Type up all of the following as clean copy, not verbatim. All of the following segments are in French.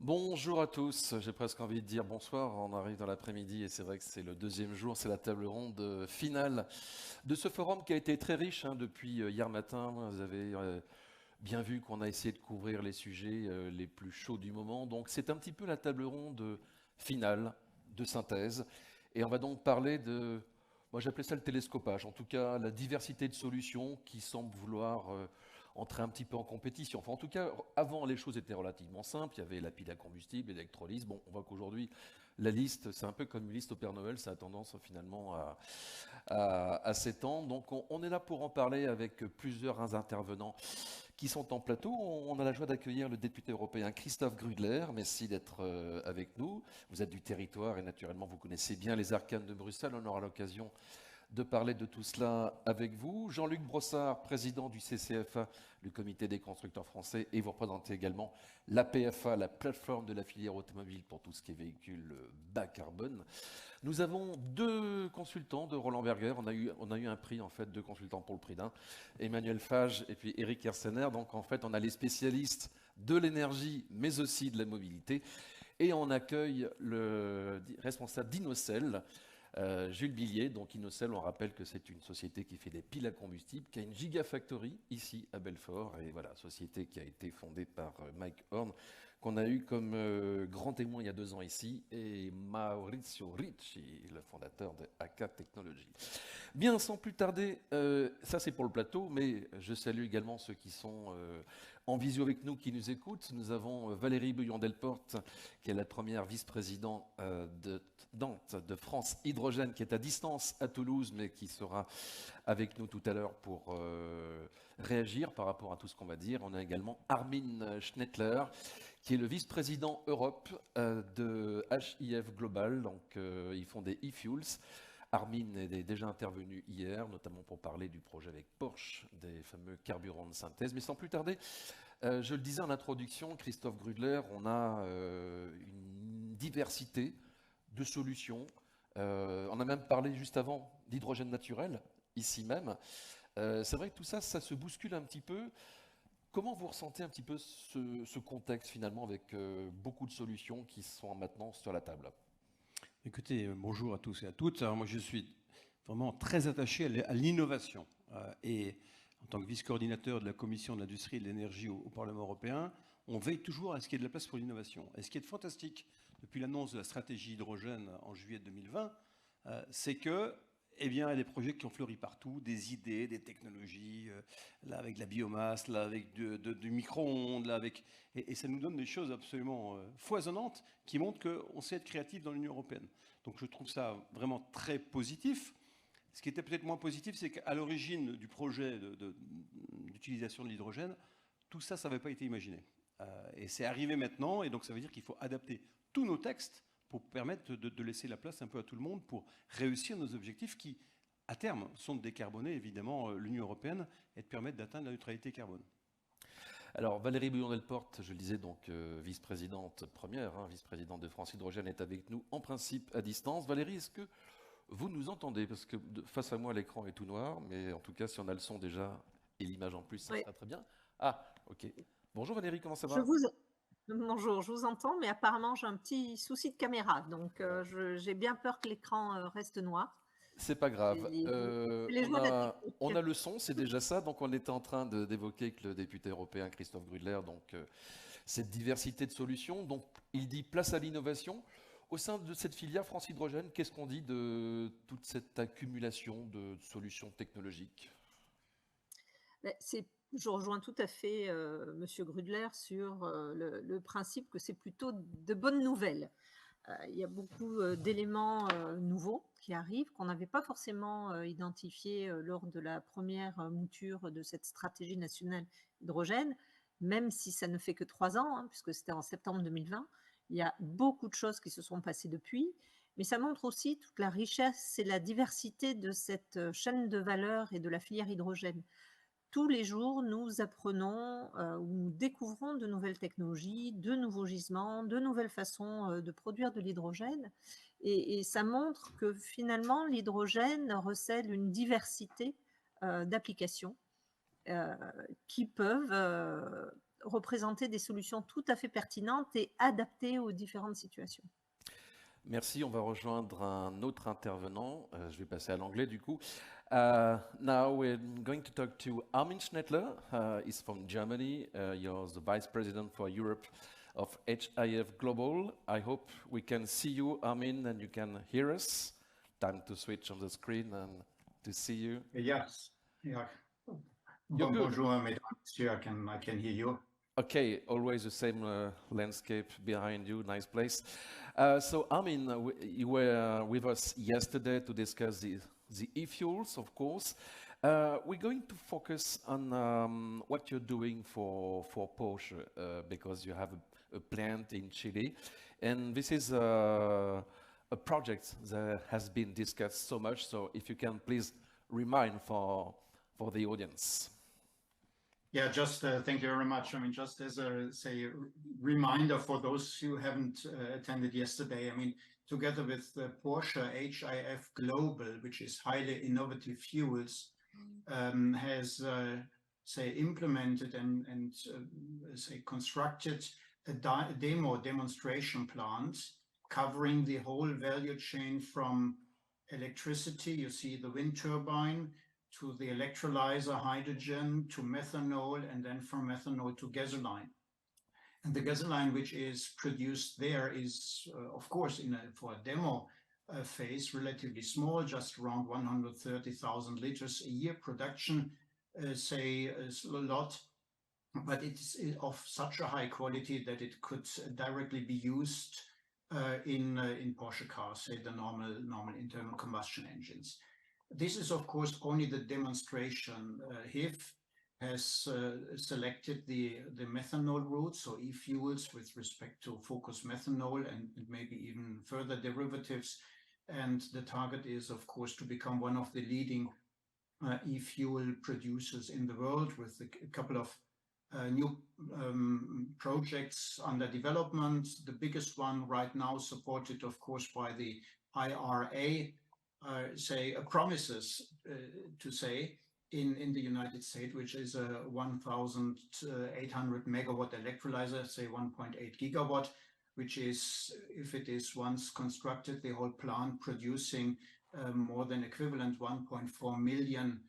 Bonjour à tous, j'ai presque envie de dire bonsoir, on arrive dans l'après-midi et c'est vrai que c'est le deuxième jour, c'est la table ronde finale de ce forum qui a été très riche depuis hier matin. Vous avez bien vu qu'on a essayé de couvrir les sujets les plus chauds du moment, donc c'est un petit peu la table ronde finale de synthèse et on va donc parler de, moi j'appelais ça le télescopage, en tout cas la diversité de solutions qui semblent vouloir entrer un petit peu en compétition. Enfin, en tout cas, avant, les choses étaient relativement simples. Il y avait la pile à combustible, l'électrolyse. Bon, on voit qu'aujourd'hui, la liste, c'est un peu comme une liste au Père Noël. Ça a tendance finalement à s'étendre. Donc, on est là pour en parler avec plusieurs intervenants qui sont en plateau. On a la joie d'accueillir le député européen Christophe Grudler. Merci d'être avec nous. Vous êtes du territoire et naturellement, vous connaissez bien les arcanes de Bruxelles. On aura l'occasion de parler de tout cela avec vous. Jean-Luc Brossard, président du CCFA, le Comité des constructeurs français, et vous représentez également la PFA, la plateforme de la filière automobile pour tout ce qui est véhicule bas carbone. Nous avons deux consultants de Roland Berger. On a eu un prix, en fait, deux consultants pour le prix d'un. Emmanuel Fage et puis Eric Hersener. Donc, en fait, on a les spécialistes de l'énergie, mais aussi de la mobilité. Et on accueille le responsable d'Inocel, Jules Billier. Donc Inocel, on rappelle que c'est une société qui fait des piles à combustible, qui a une gigafactory ici à Belfort. Et voilà, société qui a été fondée par Mike Horn, qu'on a eu comme grand témoin il y a 2 ans ici, et Maurizio Ricci, le fondateur de AK Technologies. Bien, sans plus tarder, ça c'est pour le plateau, mais je salue également ceux qui sont en visio avec nous, qui nous écoutent. Nous avons Valérie Bouillon-Delporte, qui est la première vice-présidente de France Hydrogène, qui est à distance à Toulouse, mais qui sera avec nous tout à l'heure pour réagir par rapport à tout ce qu'on va dire. On a également Armin Schnettler, qui est le vice-président Europe de HIF Global. Donc, ils font des e-fuels. Armin est déjà intervenu hier, notamment pour parler du projet avec Porsche, des fameux carburants de synthèse. Mais sans plus tarder, je le disais en introduction, Christophe Grudler, on a une diversité de solutions. On a même parlé juste avant d'hydrogène naturel, ici même. C'est vrai que tout ça, ça se bouscule un petit peu. Comment vous ressentez un petit peu ce contexte finalement avec beaucoup de solutions qui sont maintenant sur la table? Écoutez, bonjour à tous et à toutes. Alors moi, je suis vraiment très attaché à l'innovation. Et en tant que vice-coordinateur de la Commission de l'industrie et de l'énergie au Parlement européen, on veille toujours à ce qu'il y ait de la place pour l'innovation. Et ce qui est fantastique depuis l'annonce de la stratégie hydrogène en juillet 2020, c'est que il y a des projets qui ont fleuri partout, des idées, des technologies, là avec la biomasse, là avec du micro-ondes, là avec... Et ça nous donne des choses absolument foisonnantes qui montrent qu'on sait être créatif dans l'Union européenne. Donc je trouve ça vraiment très positif. Ce qui était peut-être moins positif, c'est qu'à l'origine du projet d'utilisation de l'hydrogène, tout ça, ça n'avait pas été imaginé. Et c'est arrivé maintenant, et donc ça veut dire qu'il faut adapter tous nos textes pour permettre de laisser la place un peu à tout le monde pour réussir nos objectifs qui, à terme, sont de décarboner évidemment l'Union européenne et de permettre d'atteindre la neutralité carbone. Alors Valérie Bouillon-Delporte, je le disais donc vice-présidente première, vice-présidente de France Hydrogène, est avec nous en principe à distance. Valérie, est-ce que vous nous entendez? Parce que face à moi, l'écran est tout noir, mais en tout cas, si on a le son déjà et l'image en plus, ça Oui. sera très bien. Ah, ok. Bonjour Valérie, comment ça Je va? vous... Bonjour, je vous entends, mais apparemment j'ai un petit souci de caméra, donc Bon, j'ai bien peur que l'écran reste noir. c'est pas C'est grave. les joies de la On technique. a le son, c'est déjà ça. Donc on était en train d'évoquer avec le député européen Christophe Grudler, donc cette diversité de solutions. Donc il dit place à l'innovation. Au sein de cette filière France Hydrogène, qu'est-ce qu'on dit de toute cette accumulation de solutions technologiques? Je rejoins tout à fait Monsieur Grudler sur le principe que c'est plutôt de bonnes nouvelles. Il y a beaucoup d'éléments nouveaux qui arrivent, qu'on n'avait pas forcément identifiés lors de la première mouture de cette stratégie nationale hydrogène, même si ça ne fait que 3 ans, puisque c'était en septembre 2020. Il y a beaucoup de choses qui se sont passées depuis, mais ça montre aussi toute la richesse et la diversité de cette chaîne de valeur et de la filière hydrogène. Tous les jours, nous apprenons ou nous découvrons de nouvelles technologies, de nouveaux gisements, de nouvelles façons de produire de l'hydrogène. Et ça montre que finalement, l'hydrogène recèle une diversité d'applications qui peuvent représenter des solutions tout à fait pertinentes et adaptées aux différentes situations. Merci, on va rejoindre un autre intervenant. Je vais passer à l'anglais du coup. Now we're going to talk to Armin Schnettler. He's from Germany. You're the Vice President for Europe of HIF Global. I hope we can see you, Armin, and you can hear us. Time to switch on the screen and to see you. Yes. Yeah. You're good. Bonjour, mesdames et messieurs. I can hear you. Okay, always the same landscape behind you, nice place. So Armin, you were with us yesterday to discuss the e-fuels, of course. We're going to focus on what you're doing for Porsche, because you have a plant in Chile. And this is a project that has been discussed so much, so if you can please remind for the audience. Yeah, just thank you very much. I mean, just as a reminder for those who haven't attended yesterday, I mean, together with Porsche, HIF Global, which is highly innovative fuels, has implemented and constructed a demonstration plant covering the whole value chain from electricity. You see the wind turbine, to the electrolyzer hydrogen, to methanol, and then from methanol to gasoline. And the gasoline which is produced there is, of course, for a demo phase, relatively small, just around 130,000 liters a year production, is a lot, but it's of such a high quality that it could directly be used in Porsche cars, say the normal internal combustion engines. This is, of course, only the demonstration. HIF has selected the methanol route, so e-fuels with respect to focus methanol and maybe even further derivatives. And the target is, of course, to become one of the leading e-fuel producers in the world, with a couple of new projects under development. The biggest one right now, supported, of course, by the IRA, promises in the United States, which is a 1,800 megawatt electrolyzer, say 1.8 gigawatt, which is, if it is once constructed, the whole plant producing more than equivalent 1.4 million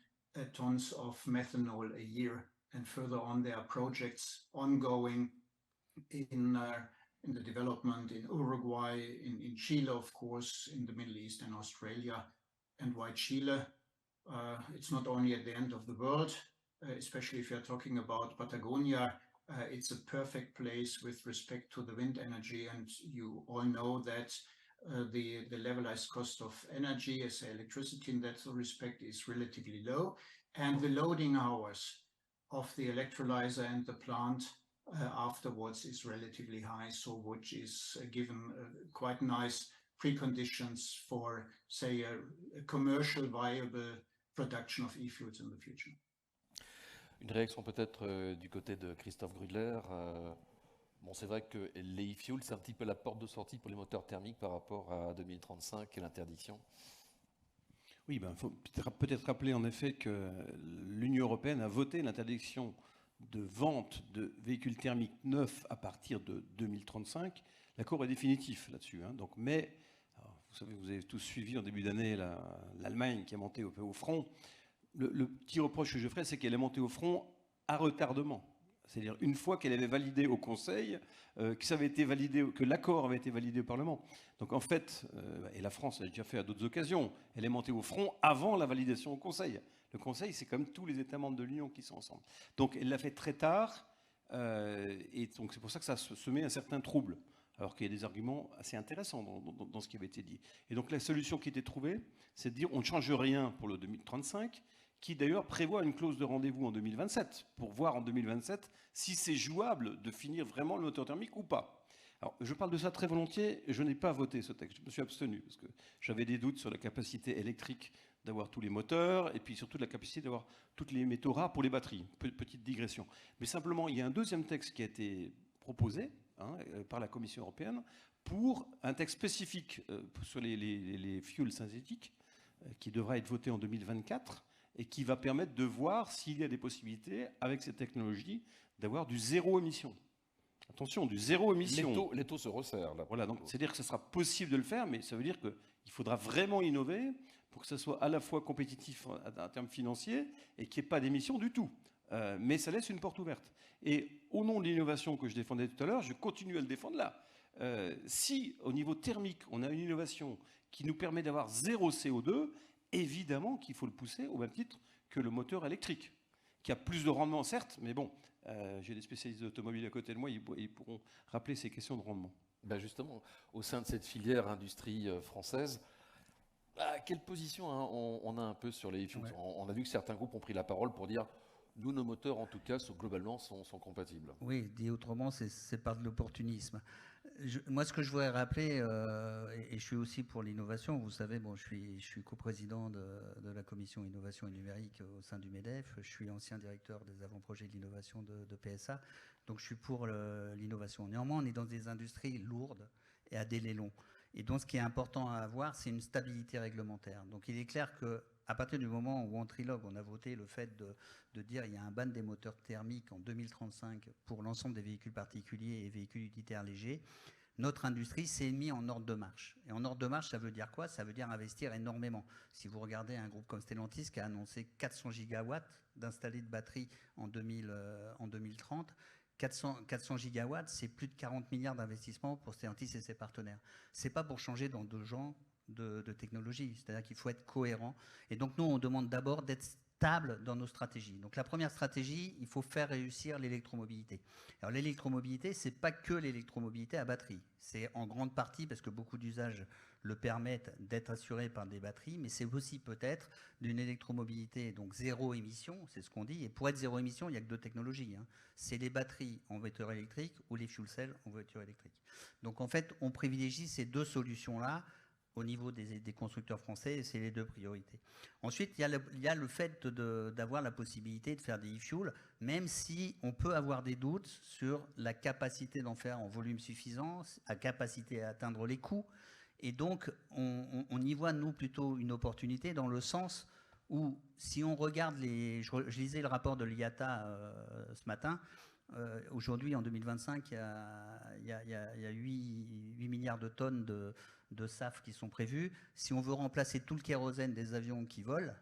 tons of methanol a year. And further on, there are projects ongoing in the development in Uruguay, in Chile, of course, in the Middle East and Australia. And why Chile? It's not only at the end of the world, especially if you're talking about Patagonia. It's a perfect place with respect to the wind energy. And you all know that the levelized cost of energy, as electricity in that respect, is relatively low. And the loading hours of the electrolyzer and the plant afterwards is relatively high, so which is given quite nice preconditions for, say, a commercial viable production of e-fuels in the future. Une réaction peut-être du côté de Christophe Grudler. Bon, c'est vrai que les e-fuels, c'est un petit peu la porte de sortie pour les moteurs thermiques par rapport à 2035 et l'interdiction. Oui, il faut peut-être rappeler en effet que l'Union européenne a voté l'interdiction de vente de véhicules thermiques neufs à partir de 2035. L'accord est définitif là-dessus. Donc, mais, vous savez, vous avez tous suivi en début d'année l'Allemagne qui est montée au front. Le petit reproche que je ferai, c'est qu'elle est montée au front à retardement. C'est-à-dire une fois qu'elle avait validé au Conseil, que l'accord avait été validé au Parlement. Donc en fait, et la France l'a déjà fait à d'autres occasions, elle est montée au front avant la validation au Conseil. Le Conseil, c'est comme tous les États membres de l'Union qui sont ensemble. Donc elle l'a fait très tard, et donc c'est pour ça que ça se met un certain trouble, alors qu'il y a des arguments assez intéressants dans ce qui avait été dit. Et donc la solution qui était trouvée, c'est de dire on ne change rien pour le 2035, qui d'ailleurs prévoit une clause de rendez-vous en 2027, pour voir en 2027 si c'est jouable de finir vraiment le moteur thermique ou pas. Alors, je parle de ça très volontiers, je n'ai pas voté ce texte, je me suis abstenu, parce que j'avais des doutes sur la capacité électrique d'avoir tous les moteurs, et puis surtout de la capacité d'avoir tous les métaux rares pour les batteries. Petite digression. Mais simplement, il y a un deuxième texte qui a été proposé par la Commission européenne, pour un texte spécifique sur les fuels synthétiques, qui devra être voté en 2024, et qui va permettre de voir s'il y a des possibilités, avec cette technologie, d'avoir du zéro émission. Attention, du zéro émission. Les taux se resserrent, là. Voilà, donc c'est-à-dire que ce sera possible de le faire, mais ça veut dire qu'il faudra vraiment innover pour que ce soit à la fois compétitif en termes financiers et qu'il n'y ait pas d'émissions du tout. Mais ça laisse une porte ouverte. Et au nom de l'innovation que je défendais tout à l'heure, je continue à le défendre là. Si, au niveau thermique, on a une innovation qui nous permet d'avoir zéro CO2, évidemment qu'il faut le pousser au même titre que le moteur électrique, qui a plus de rendement, certes, mais bon, j'ai des spécialistes d'automobile à côté de moi, ils pourront rappeler ces questions de rendement. Ben justement, au sein de cette filière industrie française, quelle position hein, on a un peu sur les e-fuels? On a vu que certains groupes ont pris la parole pour dire nous, nos moteurs, en tout cas, globalement, sont compatibles. Oui, dit autrement, c'est par de l'opportunisme. Moi, ce que je voudrais rappeler, et je suis aussi pour l'innovation, vous savez, bon, je suis coprésident de la commission innovation et numérique au sein du MEDEF, je suis ancien directeur des avant-projets de l'innovation de PSA, donc je suis pour l'innovation. Néanmoins, on est dans des industries lourdes et à délai long. Et donc, ce qui est important à avoir, c'est une stabilité réglementaire. Donc, il est clair qu'à partir du moment où en trilogue, on a voté le fait de dire qu'il y a un ban des moteurs thermiques en 2035 pour l'ensemble des véhicules particuliers et véhicules utilitaires légers, notre industrie s'est mise en ordre de marche. Et en ordre de marche, ça veut dire quoi? Ça veut dire investir énormément. Si vous regardez un groupe comme Stellantis qui a annoncé 400 gigawatts d'installés de batteries en 2030, 400 gigawatts, c'est plus de 40 milliards d'investissements pour Stellantis et ses partenaires. Ce n'est pas pour changer dans 2 ans de technologie, c'est-à-dire qu'il faut être cohérent. Et donc nous, on demande d'abord d'être stable dans nos stratégies. Donc la première stratégie, il faut faire réussir l'électromobilité. Alors l'électromobilité, ce n'est pas que l'électromobilité à batterie. C'est en grande partie parce que beaucoup d'usages le permettent d'être assurés par des batteries, mais c'est aussi peut-être d'une électromobilité, donc zéro émission, c'est ce qu'on dit. Et pour être zéro émission, il n'y a que 2 technologies. Hein. C'est les batteries en voiture électrique ou les fuel cells en voiture électrique. Donc en fait, on privilégie ces 2 solutions-là au niveau des constructeurs français, et c'est les 2 priorités. Ensuite, il y a le fait d'avoir la possibilité de faire des e-fuels, même si on peut avoir des doutes sur la capacité d'en faire en volume suffisant, la capacité à atteindre les coûts. Et donc, on y voit, nous, plutôt une opportunité dans le sens où, si on regarde je lisais le rapport de l'IATA ce matin, aujourd'hui, en 2025, il y a 8 milliards de tonnes de SAF qui sont prévus. Si on veut remplacer tout le kérosène des avions qui volent,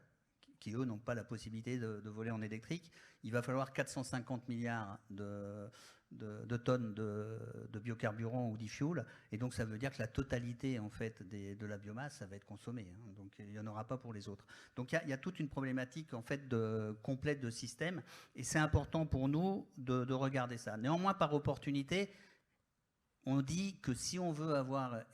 qui eux n'ont pas la possibilité de voler en électrique, il va falloir 450 milliards de tonnes de biocarburants ou d'e-fuel. Et donc ça veut dire que la totalité en fait de la biomasse, ça va être consommée. Hein. Donc il n'y en aura pas pour les autres. Donc il y a toute une problématique en fait complète de système. Et c'est important pour nous de regarder ça. Néanmoins, par opportunité, on dit que si on veut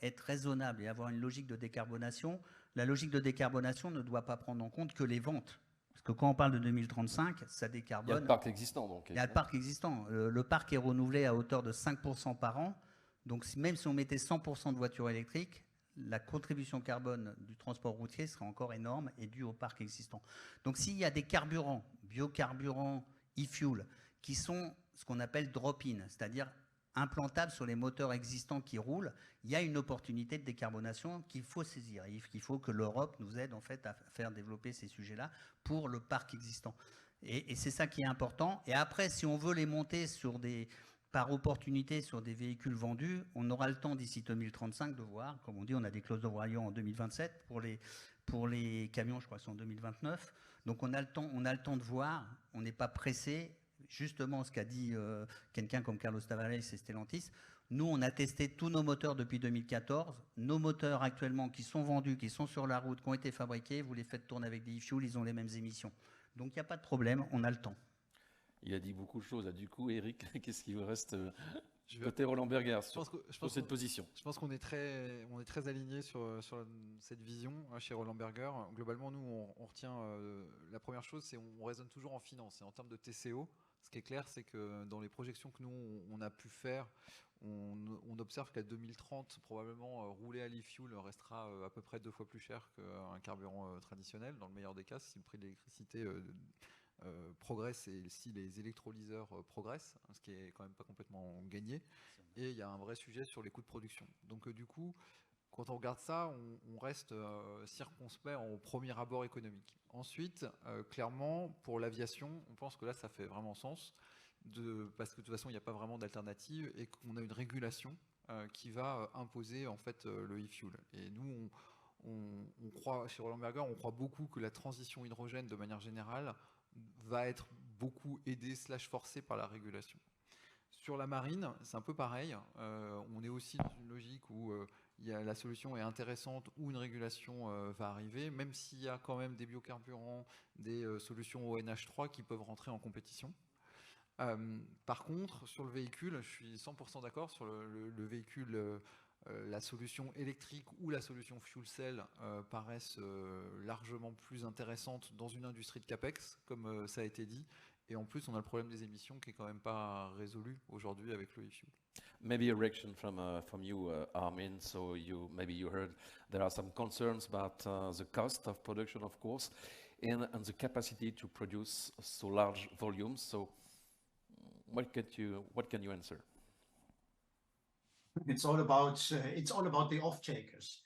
être raisonnable et avoir une logique de décarbonation, la logique de décarbonation ne doit pas prendre en compte que les ventes. Parce que quand on parle de 2035, ça décarbone. Il y a le parc existant, donc. Il y a le parc existant. Le parc est renouvelé à hauteur de 5% par an. Donc même si on mettait 100% de voitures électriques, la contribution carbone du transport routier serait encore énorme et due au parc existant. Donc s'il y a des carburants, biocarburants, e-fuel, qui sont ce qu'on appelle drop-in, c'est-à-dire implantable sur les moteurs existants qui roulent, il y a une opportunité de décarbonation qu'il faut saisir. Il faut que l'Europe nous aide en fait à faire développer ces sujets-là pour le parc existant. Et c'est ça qui est important. Et après, si on veut les monter par opportunité sur des véhicules vendus, on aura le temps d'ici 2035 de voir. Comme on dit, on a des clauses de voyant en 2027. Pour les camions, je crois que c'est en 2029. Donc on a le temps de voir. On n'est pas pressé. Justement, ce qu'a dit quelqu'un comme Carlos Tavares et Stellantis, nous, on a testé tous nos moteurs depuis 2014. Nos moteurs actuellement qui sont vendus, qui sont sur la route, qui ont été fabriqués, vous les faites tourner avec des e-fuels, ils ont les mêmes émissions. Donc, il n'y a pas de problème, on a le temps. Il a dit beaucoup de choses. Du coup, Eric, qu'est-ce qui vous reste côté Roland Berger sur cette position? Je pense qu'on est très alignés sur cette vision chez Roland Berger. Globalement, nous, on retient la première chose, c'est on raisonne toujours en finance et en termes de TCO. Ce qui est clair, c'est que dans les projections que nous, on a pu faire, on observe qu'à 2030, probablement, rouler à l'e-fuel restera à peu près 2 fois plus cher qu'un carburant traditionnel. Dans le meilleur des cas, si le prix de l'électricité progresse et si les électrolyseurs progressent, ce qui est quand même pas complètement gagné. Et il y a un vrai sujet sur les coûts de production. Donc du coup, Quand on regarde ça, on reste circonspect au premier abord économique. Ensuite, clairement, pour l'aviation, on pense que là, ça fait vraiment sens, parce que de toute façon, il n'y a pas vraiment d'alternative et qu'on a une régulation qui va imposer en fait le e-fuel. Et nous, on croit, chez Roland Berger, on croit beaucoup que la transition hydrogène, de manière générale, va être beaucoup aidée / forcée par la régulation. Sur la marine, c'est un peu pareil. On est aussi dans une logique où la solution est intéressante, où une régulation va arriver, même s'il y a quand même des biocarburants, des solutions ONH3 qui peuvent rentrer en compétition. Par contre, sur le véhicule, je suis 100% d'accord sur le véhicule. La solution électrique ou la solution fuel cell paraissent largement plus intéressantes dans une industrie de CAPEX, comme ça a été dit. Et en plus, on a le problème des émissions qui est quand même pas résolu aujourd'hui avec le e-fuel. Maybe a reaction from you, Armin. So maybe you heard there are some concerns about the cost of production, of course, and the capacity to produce so large volumes. So what can you answer? It's all about the off-takers.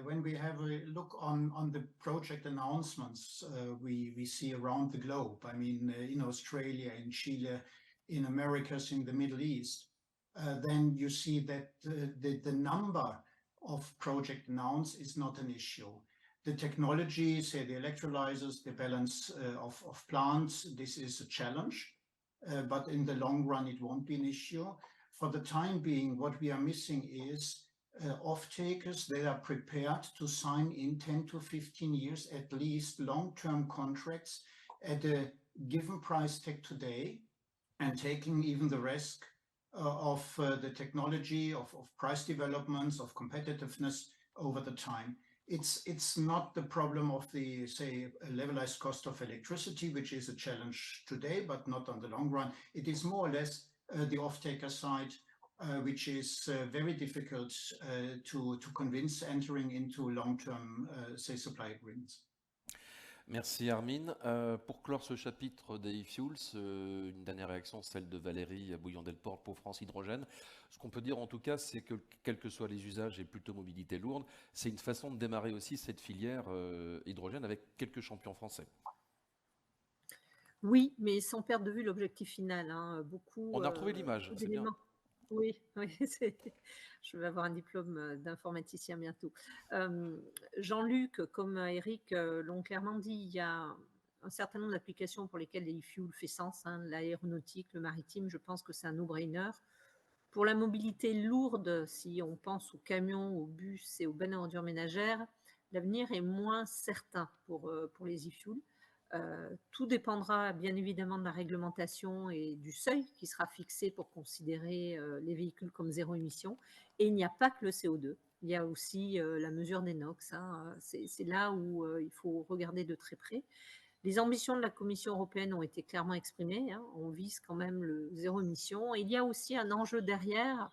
When we have a look on the project announcements we see around the globe, I mean, in Australia, in Chile, in Americas, in the Middle East, then you see that the number of project announced is not an issue. The technology, say the electrolyzers, the balance of plants, this is a challenge, but in the long run, it won't be an issue. For the time being, what we are missing is off-takers that are prepared to sign in 10 to 15 years at least long-term contracts at a given price tag today, and taking even the risk of the technology, of price developments, of competitiveness over the time. It's not the problem of the, say, levelized cost of electricity, which is a challenge today, but not on the long run. It is more or less the off-taker side, which is very difficult to convince entering into long-term, say, supply agreements. Merci Armin. Pour clore ce chapitre des e-fuels, une dernière réaction, celle de Valérie Bouillon-Delporte pour France Hydrogène. Ce qu'on peut dire en tout cas, c'est que quels que soient les usages et plutôt mobilité lourde, c'est une façon de démarrer aussi cette filière hydrogène avec quelques champions français. Oui, mais sans perdre de vue l'objectif final. Hein. On a retrouvé l'image, c'est bien. Oui, je vais avoir un diplôme d'informaticien bientôt. Jean-Luc, comme Eric l'ont clairement dit, il y a un certain nombre d'applications pour lesquelles les e-fuels fait sens. Hein, l'aéronautique, le maritime, je pense que c'est un no-brainer. Pour la mobilité lourde, si on pense aux camions, aux bus et aux bennes à ordures ménagères, l'avenir est moins certain pour les e-fuels. Tout dépendra bien évidemment de la réglementation et du seuil qui sera fixé pour considérer les véhicules comme zéro émission. Et il n'y a pas que le CO2, il y a aussi la mesure des NOx. Hein. C'est là où il faut regarder de très près. Les ambitions de la Commission européenne ont été clairement exprimées. Hein. On vise quand même le zéro émission. Et il y a aussi un enjeu derrière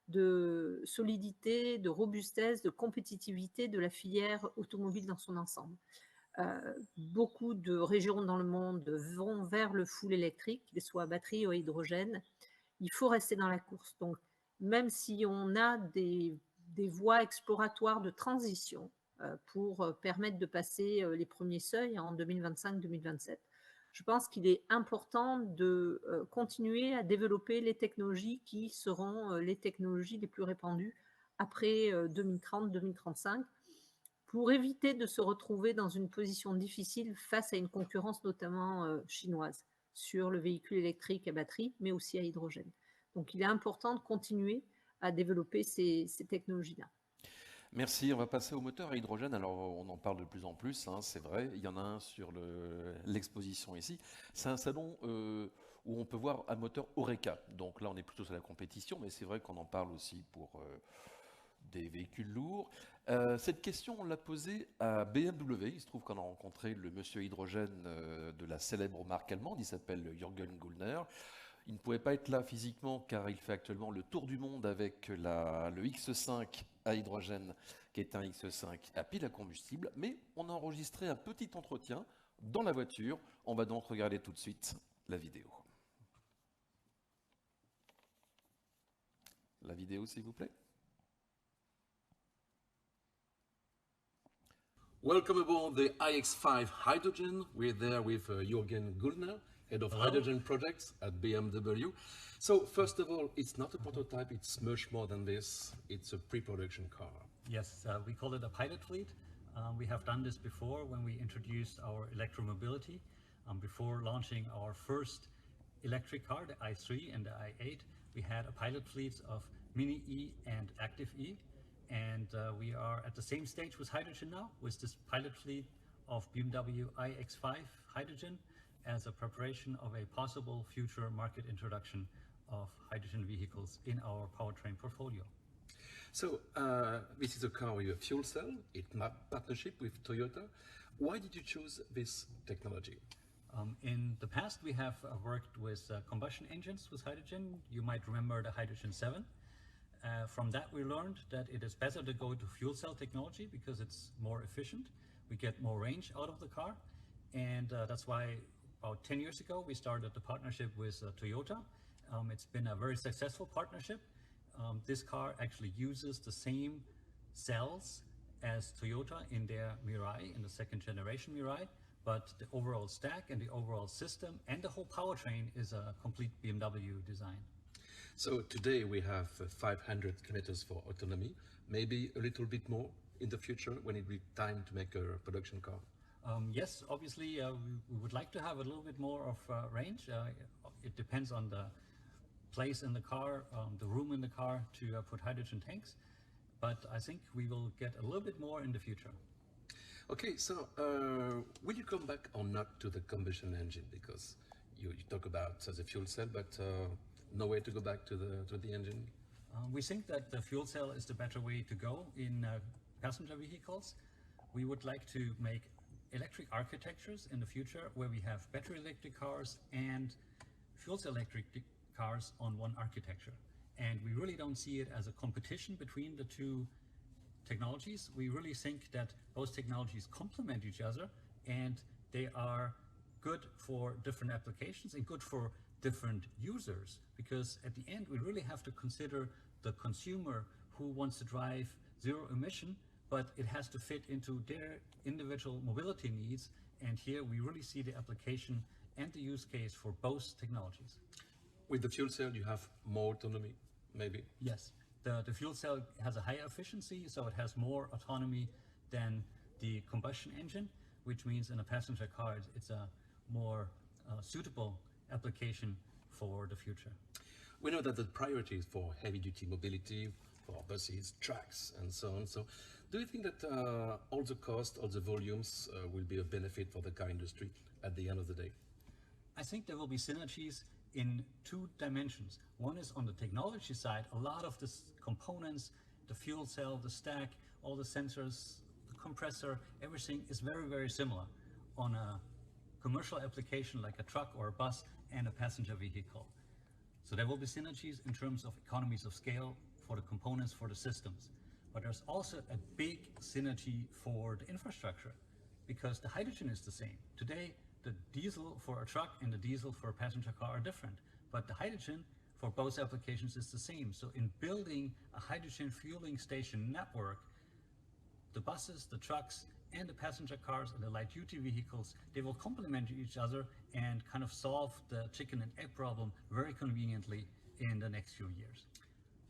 de solidité, de robustesse, de compétitivité de la filière automobile dans son ensemble. Beaucoup de régions dans le monde vont vers le full électrique, qu'il soit à batterie ou à hydrogène. Il faut rester dans la course. Donc, même si on a des voies exploratoires de transition pour permettre de passer les premiers seuils en 2025-2027, je pense qu'il est important de continuer à développer les technologies qui seront les technologies les plus répandues après 2030-2035, pour éviter de se retrouver dans une position difficile face à une concurrence notamment chinoise sur le véhicule électrique à batterie, mais aussi à hydrogène. Donc il est important de continuer à développer ces technologies-là. Merci, on va passer au moteur à hydrogène. Alors on en parle de plus en plus, hein, c'est vrai, il y en a un sur l'exposition ici. C'est un salon où on peut voir un moteur Oreca. Donc là on est plutôt sur la compétition, mais c'est vrai qu'on en parle aussi pour des véhicules lourds. Cette question, on l'a posée à BMW. Il se trouve qu'on a rencontré le monsieur hydrogène de la célèbre marque allemande. Il s'appelle Jürgen Gullner. Il ne pouvait pas être là physiquement car il fait actuellement le tour du monde avec le X5 à hydrogène, qui est un X5 à pile à combustible. Mais on a enregistré un petit entretien dans la voiture. On va donc regarder tout de suite la vidéo. La vidéo, s'il vous plaît. Welcome aboard the iX5 Hydrogen. We're there with Jürgen Gullner, Head of Hydrogen Projects at BMW. So first of all, it's not a prototype, it's much more than this. It's a pre-production car. Yes, we call it a pilot fleet. We have done this before when we introduced our electromobility. Before launching our first electric car, the i3 and the i8, we had a pilot fleet of Mini E and Active E. And we are at the same stage with hydrogen now, with this pilot fleet of BMW iX5 Hydrogen as a preparation of a possible future market introduction of hydrogen vehicles in our powertrain portfolio. So this is a car with a fuel cell, it's a partnership with Toyota. Why did you choose this technology? In the past, we have worked with combustion engines with hydrogen. You might remember the Hydrogen 7. From that, we learned that it is better to go to fuel cell technology because it's more efficient. We get more range out of the car. And that's why about 10 years ago, we started the partnership with Toyota. It's been a very successful partnership. This car actually uses the same cells as Toyota in their Mirai, in the second generation Mirai, but the overall stack and the overall system and the whole powertrain is a complete BMW design. So today we have 500 kilometers for autonomy, maybe a little bit more in the future when it will be time to make a production car. Yes, obviously we would like to have a little bit more of range. It depends on the place in the car, the room in the car to put hydrogen tanks, but I think we will get a little bit more in the future. Okay, so will you come back or not to the combustion engine? Because you talk about as a fuel cell, but no way to go back to the engine? We think that the fuel cell is the better way to go in passenger vehicles. We would like to make electric architectures in the future where we have battery electric cars and fuel cell electric cars on one architecture. And we really don't see it as a competition between the two technologies. We really think that both technologies complement each other and they are good for different applications and good for different users, because at the end we really have to consider the consumer who wants to drive zero emission, but it has to fit into their individual mobility needs, and here we really see the application and the use case for both technologies. With the fuel cell you have more autonomy, maybe? Yes, the fuel cell has a higher efficiency, so it has more autonomy than the combustion engine, which means in a passenger car it's a more suitable application for the future. We know that the priorities for heavy-duty mobility, for buses, trucks, and so on. So do you think that all the cost, all the volumes will be a benefit for the car industry at the end of the day? I think there will be synergies in two dimensions. One is on the technology side. A lot of the components, the fuel cell, the stack, all the sensors, the compressor, everything is very, very similar on a commercial application like a truck or a bus and a passenger vehicle. So there will be synergies in terms of economies of scale for the components, for the systems. But there's also a big synergy for the infrastructure because the hydrogen is the same. Today, the diesel for a truck and the diesel for a passenger car are different, but the hydrogen for both applications is the same. So in building a hydrogen fueling station network, the buses, the trucks, and the passenger cars and the light-duty vehicles, they will complement each other and kind of solve the chicken and egg problem very conveniently in the next few years.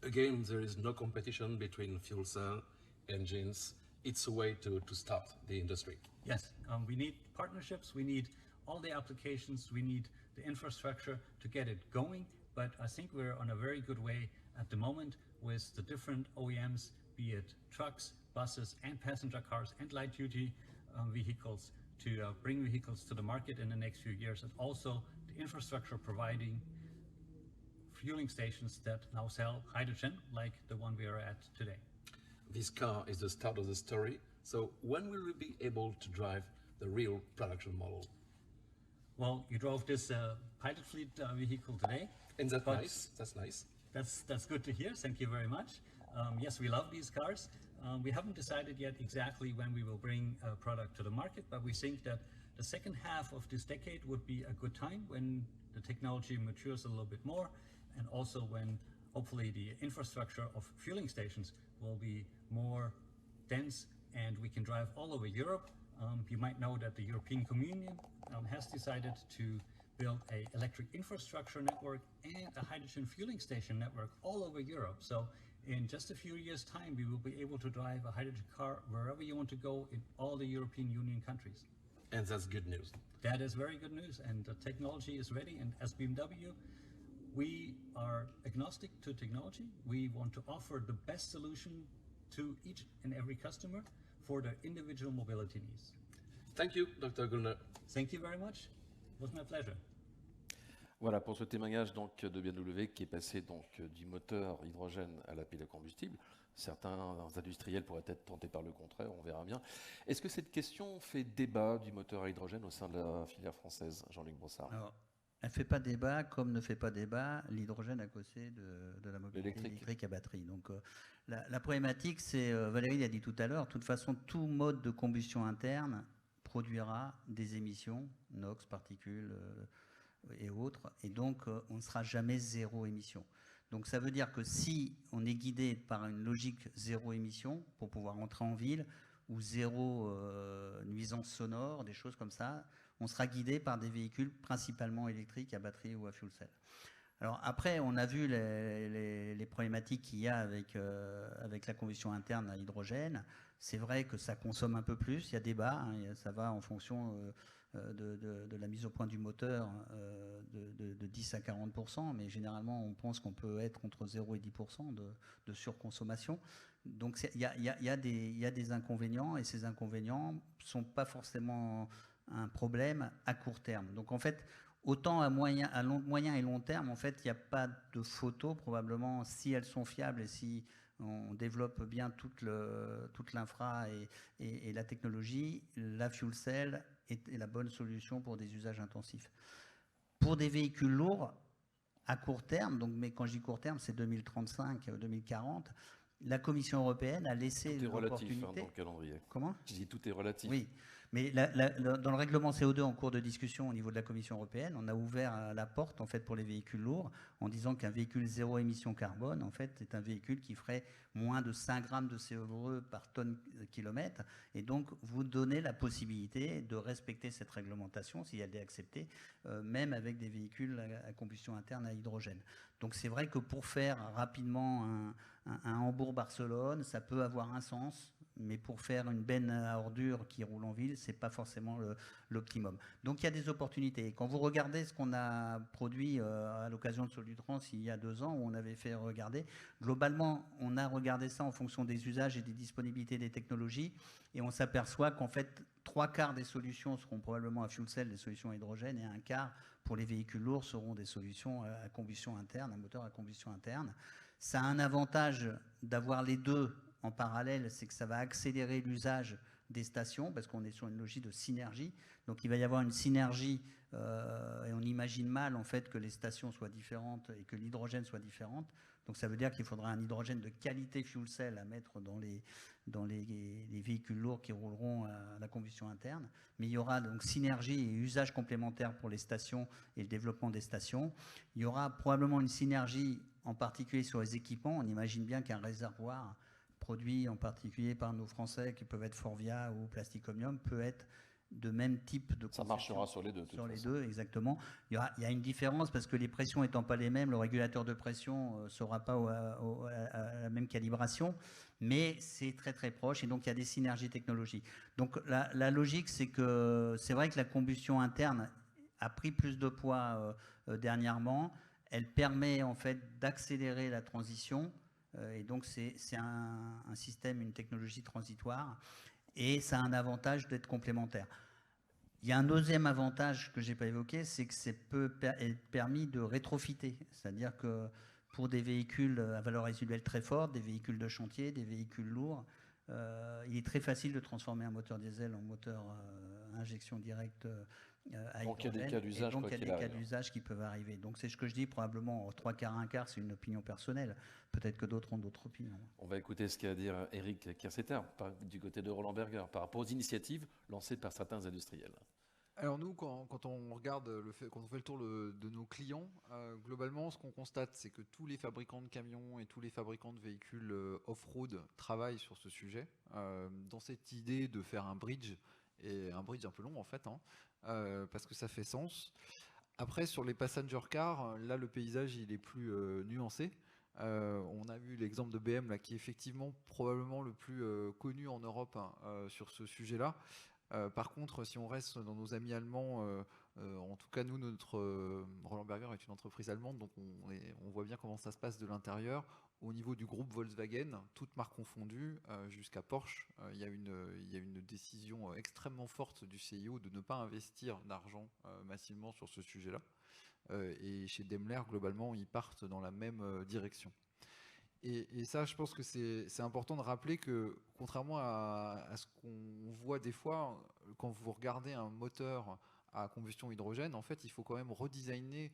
Again, there is no competition between fuel cell engines. It's a way to start the industry. Yes, we need partnerships, we need all the applications, we need the infrastructure to get it going, but I think we're on a very good way at the moment with the different OEMs, be it trucks, buses, and passenger cars, and light-duty vehicles, to bring vehicles to the market in the next few years, and also the infrastructure providing fueling stations that now sell hydrogen, like the one we are at today. This car is the start of the story. So when will we be able to drive the real production model? Well, you drove this pilot fleet vehicle today. And that's nice. That's nice. That's good to hear. Thank you very much. Yes, we love these cars. We haven't decided yet exactly when we will bring a product to the market, but we think that the second half of this decade would be a good time when the technology matures a little bit more, and also when hopefully the infrastructure of fueling stations will be more dense and we can drive all over Europe. You might know that the European Communion has decided to build an electric infrastructure network and a hydrogen fueling station network all over Europe. So in just a few years' time, we will be able to drive a hydrogen car wherever you want to go in all the European Union countries. And that's good news. That is very good news, and the technology is ready. And as BMW, we are agnostic to technology. We want to offer the best solution to each and every customer for their individual mobility needs. Thank you, Dr. Gullner. Thank you very much. It was my pleasure. Voilà pour ce témoignage donc de BMW qui est passé donc du moteur hydrogène à la pile à combustible. Certains industriels pourraient être tentés par le contraire, on verra bien. Est-ce que cette question fait débat du moteur à hydrogène au sein de la filière française, Jean-Luc Brossard? Alors, elle ne fait pas débat, comme ne fait pas débat l'hydrogène à côté de la mobilité électrique à batterie. Donc, la problématique, c'est, Valérie l'a dit tout à l'heure, de toute façon, tout mode de combustion interne produira des émissions, NOx, particules et autres, et donc on ne sera jamais zéro émission. Donc ça veut dire que si on est guidé par une logique zéro émission pour pouvoir entrer en ville, ou zéro nuisance sonore, des choses comme ça, on sera guidé par des véhicules principalement électriques à batterie ou à fuel cell. Alors après, on a vu les problématiques qu'il y a avec la combustion interne à hydrogène. C'est vrai que ça consomme un peu plus, il y a débat, hein, ça va en fonction de la mise au point du moteur de 10 à 40%, mais généralement on pense qu'on peut être entre 0 et 10% de surconsommation. Donc il y a des inconvénients, et ces inconvénients ne sont pas forcément un problème à court terme. Donc en fait, autant à moyen et long terme, en fait, il n'y a pas de photos, probablement, si elles sont fiables et si on développe bien toute l'infra et la technologie, la fuel cell est la bonne solution pour des usages intensifs. Pour des véhicules lourds, à court terme, donc, mais quand je dis court terme, c'est 2035, 2040, la Commission européenne a laissé l'opportunité... Tout est relatif dans le calendrier. Comment ? Je dis tout est relatif. Oui, mais dans le règlement CO2 en cours de discussion au niveau de la Commission européenne, on a ouvert la porte en fait pour les véhicules lourds en disant qu'un véhicule zéro émission carbone en fait est un véhicule qui ferait moins de 5 grammes de CO2 par tonne kilomètre, et donc vous donnez la possibilité de respecter cette réglementation si elle est acceptée, même avec des véhicules à combustion interne à hydrogène. Donc c'est vrai que pour faire rapidement un Hambourg-Barcelone, ça peut avoir un sens, mais pour faire une benne à ordures qui roule en ville, ce n'est pas forcément l'optimum. Donc il y a des opportunités. Et quand vous regardez ce qu'on a produit à l'occasion de Solutrans il y a 2 ans, où on avait fait regarder, globalement, on a regardé ça en fonction des usages et des disponibilités des technologies, et on s'aperçoit qu'en fait, 3/4 des solutions seront probablement à fuel cell, des solutions à hydrogène, et 1/4 pour les véhicules lourds seront des solutions à combustion interne, un moteur à combustion interne. Ça a un avantage d'avoir les deux en parallèle, c'est que ça va accélérer l'usage des stations, parce qu'on est sur une logique de synergie. Donc il va y avoir une synergie, et on imagine mal en fait que les stations soient différentes et que l'hydrogène soit différente. Donc ça veut dire qu'il faudra un hydrogène de qualité fuel cell à mettre dans les véhicules lourds qui rouleront à la combustion interne. Mais il y aura donc synergie et usage complémentaire pour les stations et le développement des stations. Il y aura probablement une synergie en particulier sur les équipements. On imagine bien qu'un réservoir produit en particulier par nos Français, qui peuvent être Forvia ou Plasticomium, peut être de même type de conception. Ça marchera sur les deux. Sur les deux, exactement. Il y a une différence parce que les pressions étant pas les mêmes, le régulateur de pression ne sera pas à la même calibration, mais c'est très très proche, et donc il y a des synergies technologiques. Donc la logique, c'est que c'est vrai que la combustion interne a pris plus de poids dernièrement. Elle permet en fait d'accélérer la transition. Et donc c'est un système, une technologie transitoire, et ça a un avantage d'être complémentaire. Il y a un deuxième avantage que je n'ai pas évoqué, c'est que ça peut être permis de rétrofiter, c'est-à-dire que pour des véhicules à valeur résiduelle très forte, des véhicules de chantier, des véhicules lourds, il est très facile de transformer un moteur diesel en moteur injection directe à donc il y a des hydrogène. cas d'usage, donc il y a des cas d'usage qui peuvent arriver. Donc c'est ce que je dis, probablement 3/4, 1/4, c'est une opinion personnelle. Peut-être que d'autres ont d'autres opinions. On va écouter ce qu'a à dire Eric Kerseter du côté de Roland Berger par rapport aux initiatives lancées par certains industriels. Alors nous, quand on regarde quand on fait le tour de nos clients, globalement, ce qu'on constate, c'est que tous les fabricants de camions et tous les fabricants de véhicules off-road travaillent sur ce sujet, dans cette idée de faire un bridge, et un bridge un peu long en fait, hein, parce que ça fait sens. Après, sur les passenger cars, là, le paysage, il est plus nuancé. On a vu l'exemple de BM, là, qui est effectivement probablement le plus connu en Europe, hein, sur ce sujet-là. Par contre, si on reste dans nos amis allemands, en tout cas nous, Roland Berger est une entreprise allemande, donc on voit bien comment ça se passe de l'intérieur. Au niveau du groupe Volkswagen, toutes marques confondues, jusqu'à Porsche, il y a une décision extrêmement forte du CIO de ne pas investir d'argent massivement sur ce sujet-là. Et chez Daimler, globalement, ils partent dans la même direction. Et ça, je pense que c'est important de rappeler que, contrairement à ce qu'on voit des fois, quand vous regardez un moteur à combustion hydrogène, en fait, il faut quand même redesigner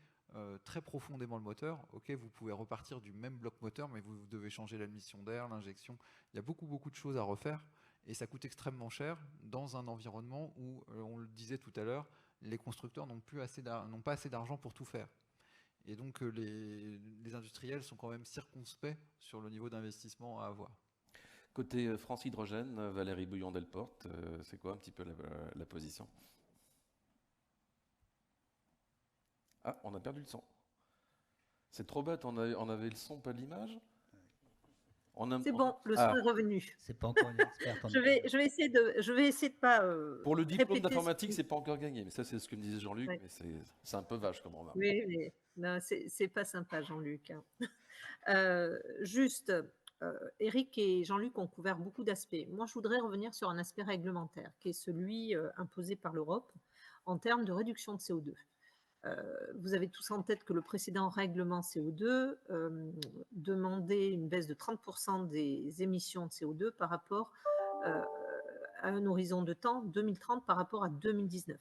très profondément le moteur. Ok, vous pouvez repartir du même bloc moteur, mais vous devez changer l'admission d'air, l'injection. Il y a beaucoup de choses à refaire, et ça coûte extrêmement cher dans un environnement où, on le disait tout à l'heure, les constructeurs n'ont pas assez d'argent pour tout faire. Et donc les industriels sont quand même circonspects sur le niveau d'investissement à avoir. Côté France Hydrogène, Valérie Bouillon-Delporte, c'est quoi un petit peu la position? Ah, on a perdu le son. C'est trop bête, on avait le son, pas l'image. C'est bon, le son est revenu. C'est pas encore une experte en je vais essayer de pas. Pour le diplôme répéter d'informatique, c'est pas encore gagné. Mais ça, c'est ce que me disait Jean-Luc. Ouais. Mais c'est un peu vache comme remarque. Oui, mais non, c'est pas sympa, Jean-Luc, hein. Juste, Eric et Jean-Luc ont couvert beaucoup d'aspects. Moi, je voudrais revenir sur un aspect réglementaire, qui est celui imposé par l'Europe en termes de réduction de CO2. Vous avez tous en tête que le précédent règlement CO2 demandait une baisse de 30% des émissions de CO2 par rapport à un horizon de temps 2030 par rapport à 2019.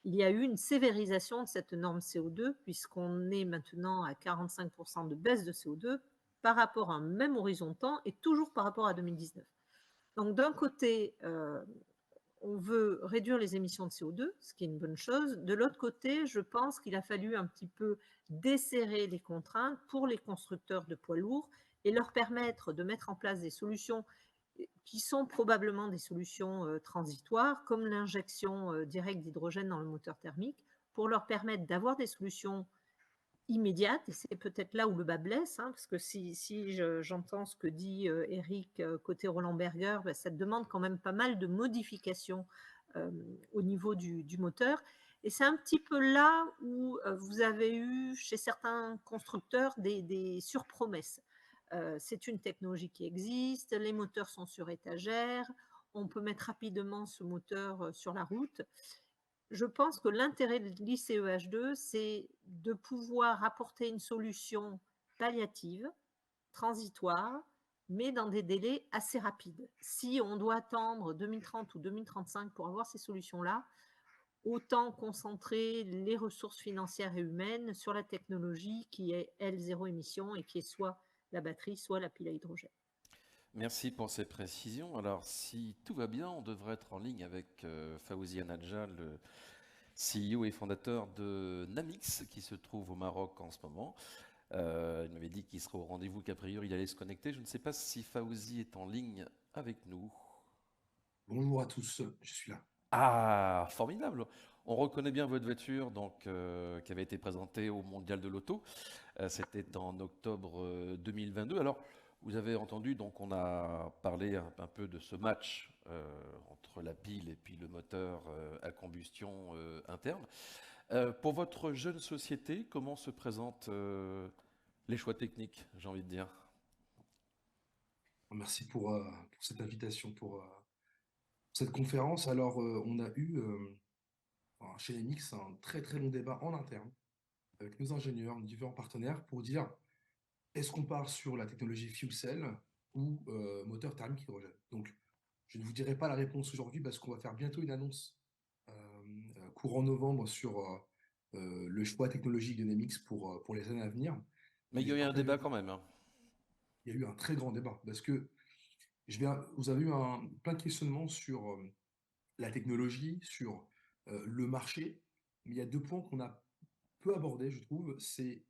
Il y a eu une sévérisation de cette norme CO2 puisqu'on est maintenant à 45% de baisse de CO2 par rapport à un même horizon de temps et toujours par rapport à 2019. Donc d'un côté, on veut réduire les émissions de CO2, ce qui est une bonne chose. De l'autre côté, je pense qu'il a fallu un petit peu desserrer les contraintes pour les constructeurs de poids lourds et leur permettre de mettre en place des solutions qui sont probablement des solutions transitoires, comme l'injection directe d'hydrogène dans le moteur thermique, pour leur permettre d'avoir des solutions immédiates. Et c'est peut-être là où le bas blesse, hein, parce que si j'entends ce que dit Eric côté Roland Berger, ben, ça demande quand même pas mal de modifications au niveau du moteur. Et c'est un petit peu là où vous avez eu chez certains constructeurs des surpromesses. C'est une technologie qui existe, les moteurs sont sur étagère, on peut mettre rapidement ce moteur sur la route. Je pense que l'intérêt de l'ICEH2, c'est de pouvoir apporter une solution palliative, transitoire, mais dans des délais assez rapides. Si on doit attendre 2030 ou 2035 pour avoir ces solutions-là, autant concentrer les ressources financières et humaines sur la technologie qui est, elle, zéro émission et qui est soit la batterie, soit la pile à hydrogène. Merci pour ces précisions. Alors, si tout va bien, on devrait être en ligne avec Fawzi Anadja, le CEO et fondateur de Namix, qui se trouve au Maroc en ce moment. Il m'avait dit qu'il serait au rendez-vous, qu'a priori il allait se connecter. Je ne sais pas si Fawzi est en ligne avec nous. Bonjour à tous, je suis là. Ah, formidable! On reconnaît bien votre voiture donc, qui avait été présentée au Mondial de l'Auto. C'était en octobre 2022. Alors, vous avez entendu, donc on a parlé un peu de ce match entre la pile et puis le moteur à combustion interne. Pour votre jeune société, comment se présentent les choix techniques, j'ai envie de dire? Merci pour cette invitation, pour cette conférence. Alors, on a eu chez Nemix un très très long débat en interne avec nos ingénieurs, nos différents partenaires pour dire est-ce qu'on part sur la technologie fuel cell ou moteur thermique hydrogène. Donc, je ne vous dirai pas la réponse aujourd'hui parce qu'on va faire bientôt une annonce courant novembre sur le choix technologique de Nemix pour les années à venir. Mais il y a eu un débat quand même. Hein. Il y a eu un très grand débat parce que vous avez eu plein de questionnements sur la technologie, sur le marché, mais il y a 2 points qu'on a peu abordés, je trouve. C'est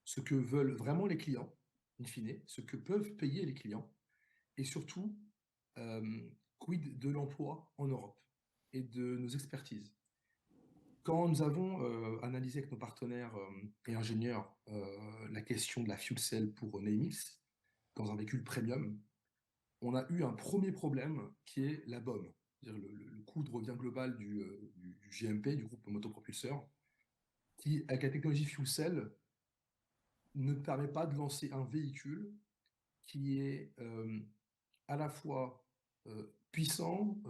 ce que veulent vraiment les clients, in fine, ce que peuvent payer les clients, et surtout, quid de l'emploi en Europe et de nos expertises. Quand nous avons analysé avec nos partenaires et ingénieurs la question de la fuel cell pour NEMX, dans un véhicule premium, on a eu un premier problème qui est la BOM, c'est-à-dire le coût de revient global du GMP, du groupe motopropulseur, qui, avec la technologie fuel cell, ne permet pas de lancer un véhicule qui est à la fois puissant,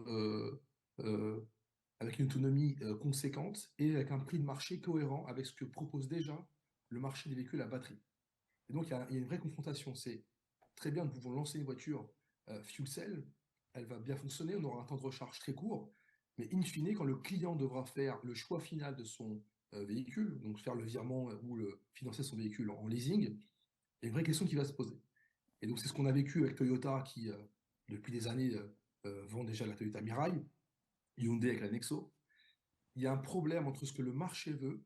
avec une autonomie conséquente et avec un prix de marché cohérent avec ce que propose déjà le marché des véhicules à batterie. Et donc, il y a une vraie confrontation. C'est très bien de pouvoir lancer une voiture fuel cell, elle va bien fonctionner, on aura un temps de recharge très court, mais in fine, quand le client devra faire le choix final de son véhicule, donc faire le virement ou financer son véhicule en leasing, il y a une vraie question qui va se poser. Et donc, c'est ce qu'on a vécu avec Toyota qui, depuis des années, vend déjà la Toyota Mirai, Hyundai avec la Nexo. Il y a un problème entre ce que le marché veut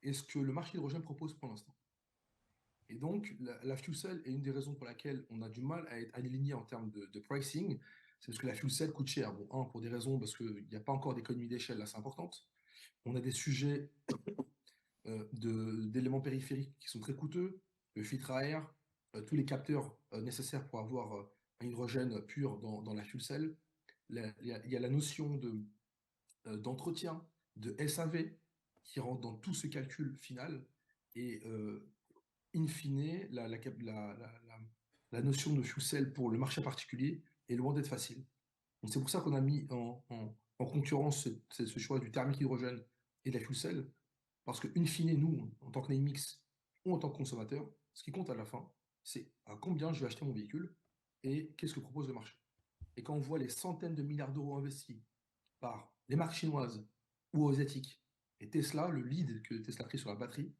et ce que le marché de l'hydrogène propose pour l'instant. Et donc, la fuel cell est une des raisons pour laquelle on a du mal à être aligné en termes de pricing. C'est parce que la fuel cell coûte cher. Bon, pour des raisons, parce qu'il n'y a pas encore d'économie d'échelle assez importante. On a des sujets d'éléments périphériques qui sont très coûteux, le filtre à air, tous les capteurs nécessaires pour avoir un hydrogène pur dans la fuel cell. Il y a la notion d'entretien, de SAV, qui rentre dans tout ce calcul final. Et in fine, la notion de fuel cell pour le marché particulier est loin d'être facile. Donc c'est pour ça qu'on a mis en concurrence ce choix du thermique hydrogène et de la fuel cell, parce que in fine, nous, en tant que NEMX ou en tant que consommateur, ce qui compte à la fin, c'est à combien je vais acheter mon véhicule et qu'est-ce que propose le marché. Et quand on voit les centaines de milliards d'euros investis par les marques chinoises ou asiatiques, et Tesla, le lead que Tesla a pris sur la batterie,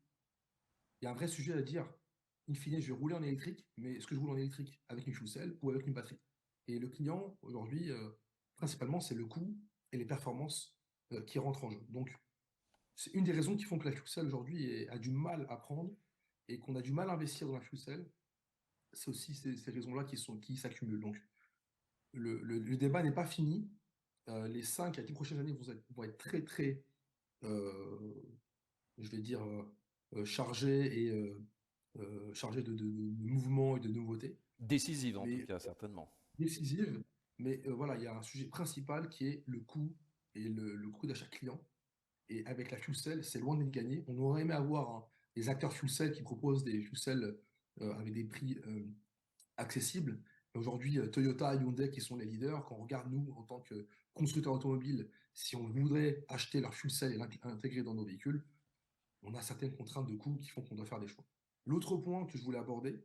il y a un vrai sujet à dire, in fine, je vais rouler en électrique, mais est-ce que je roule en électrique avec une fuel cell ou avec une batterie? Et le client, aujourd'hui, principalement, c'est le coût et les performances qui rentrent en jeu. Donc, c'est une des raisons qui font que la fuel cell aujourd'hui a du mal à prendre et qu'on a du mal à investir dans la fuel cell. C'est aussi ces raisons-là qui s'accumulent. Donc, le débat n'est pas fini. Les 5 à 10 prochaines années vont être très, très, je vais dire, chargées et chargées de mouvements et de nouveautés. Décisive en tout cas, certainement. Décisive, mais voilà, il y a un sujet principal qui est le coût et le coût d'achat client. Et avec la fuel cell, c'est loin d'être gagné. On aurait aimé avoir des acteurs fuel cell qui proposent des fuel cells avec des prix accessibles. Aujourd'hui, Toyota et Hyundai qui sont les leaders, quand on regarde nous en tant que constructeurs automobiles, si on voudrait acheter leur fuel cell et l'intégrer dans nos véhicules, on a certaines contraintes de coût qui font qu'on doit faire des choix. L'autre point que je voulais aborder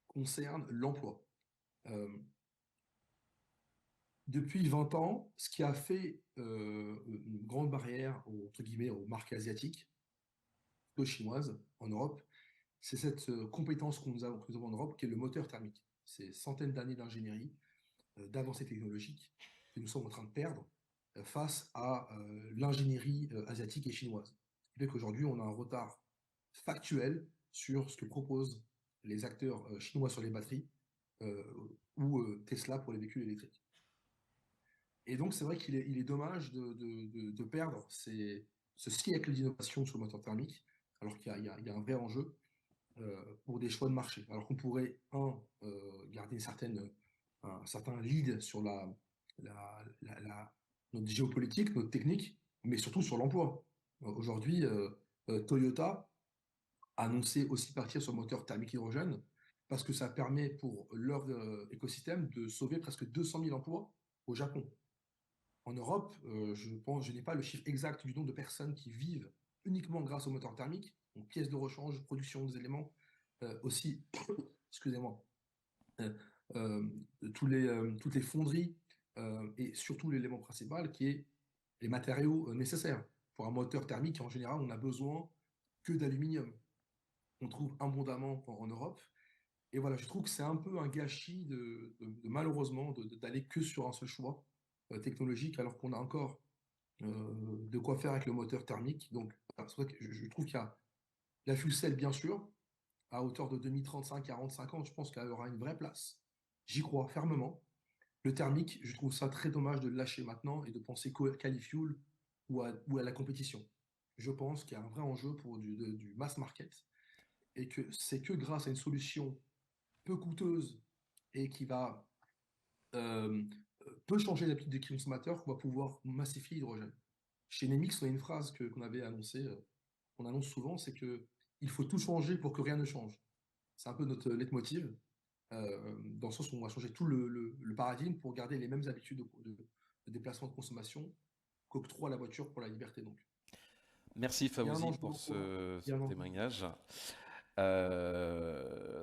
concerne l'emploi. Depuis 20 ans, ce qui a fait une grande barrière entre guillemets, aux marques asiatiques, plutôt chinoises, en Europe, c'est cette compétence que nous avons en Europe, qui est le moteur thermique. C'est centaines d'années d'ingénierie, d'avancées technologiques que nous sommes en train de perdre face à l'ingénierie asiatique et chinoise. Ce qui fait qu'aujourd'hui, on a un retard factuel sur ce que proposent les acteurs chinois sur les batteries ou Tesla pour les véhicules électriques. Et donc, c'est vrai qu'il est dommage de perdre ce siècle d'innovation sur le moteur thermique, alors qu'il y a un vrai enjeu pour des choix de marché. Alors qu'on pourrait, garder un certain lead sur notre géopolitique, notre technique, mais surtout sur l'emploi. Aujourd'hui, Toyota a annoncé aussi partir sur le moteur thermique hydrogène, parce que ça permet pour leur écosystème de sauver presque 200 000 emplois au Japon. En Europe, je n'ai pas le chiffre exact du nombre de personnes qui vivent uniquement grâce au moteur thermique, donc pièces de rechange, production des éléments, aussi, excusez-moi, toutes les fonderies et surtout l'élément principal qui est les matériaux nécessaires. Pour un moteur thermique, en général, on n'a besoin que d'aluminium. On trouve abondamment en Europe. Et voilà, je trouve que c'est un peu un gâchis malheureusement d'aller que sur un seul choix technologique, alors qu'on a encore de quoi faire avec le moteur thermique. Donc, c'est vrai que je trouve qu'il y a la fuel cell, bien sûr, à hauteur de 2035-40-50, je pense qu'elle aura une vraie place. J'y crois fermement. Le thermique, je trouve ça très dommage de le lâcher maintenant et de penser qu'à l'e-fuel ou à la compétition. Je pense qu'il y a un vrai enjeu pour du mass market et que c'est que grâce à une solution peu coûteuse et qui va peut changer l'habitude des consommateurs qu'on va pouvoir massifier l'hydrogène. Chez Nemix, on a une phrase qu'on avait annoncée, qu'on annonce souvent, c'est que il faut tout changer pour que rien ne change. C'est un peu notre leitmotiv, dans le sens où on va changer tout le paradigme pour garder les mêmes habitudes de déplacement de consommation qu'octroie la voiture pour la liberté. Donc. Merci Il y a un Fawzi enjeu pour en soi. ce Il y a un enjeu. témoignage.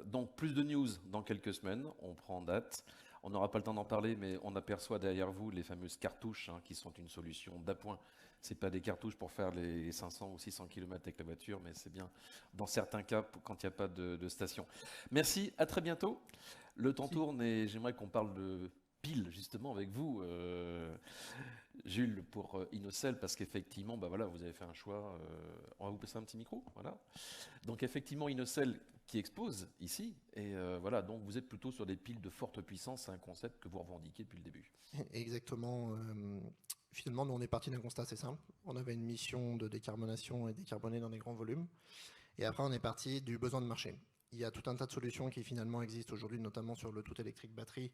Donc plus de news dans quelques semaines, on prend date. On n'aura pas le temps d'en parler, mais on aperçoit derrière vous les fameuses cartouches qui sont une solution d'appoint. Ce n'est pas des cartouches pour faire les 500 ou 600 km avec la voiture, mais c'est bien dans certains cas quand il n'y a pas de station. Merci, à très bientôt. Le temps tourne et j'aimerais qu'on parle de pile justement avec vous, Jules, pour Inocel, parce qu'effectivement, bah voilà, vous avez fait un choix. On va vous passer un petit micro, voilà. Donc effectivement, Inocel qui expose ici, et voilà, donc vous êtes plutôt sur des piles de forte puissance, c'est un concept que vous revendiquez depuis le début. Exactement. Finalement, nous on est parti d'un constat assez simple. On avait une mission de décarbonation et décarboner dans des grands volumes, et après on est parti du besoin de marché. Il y a tout un tas de solutions qui finalement existent aujourd'hui, notamment sur le tout électrique batterie,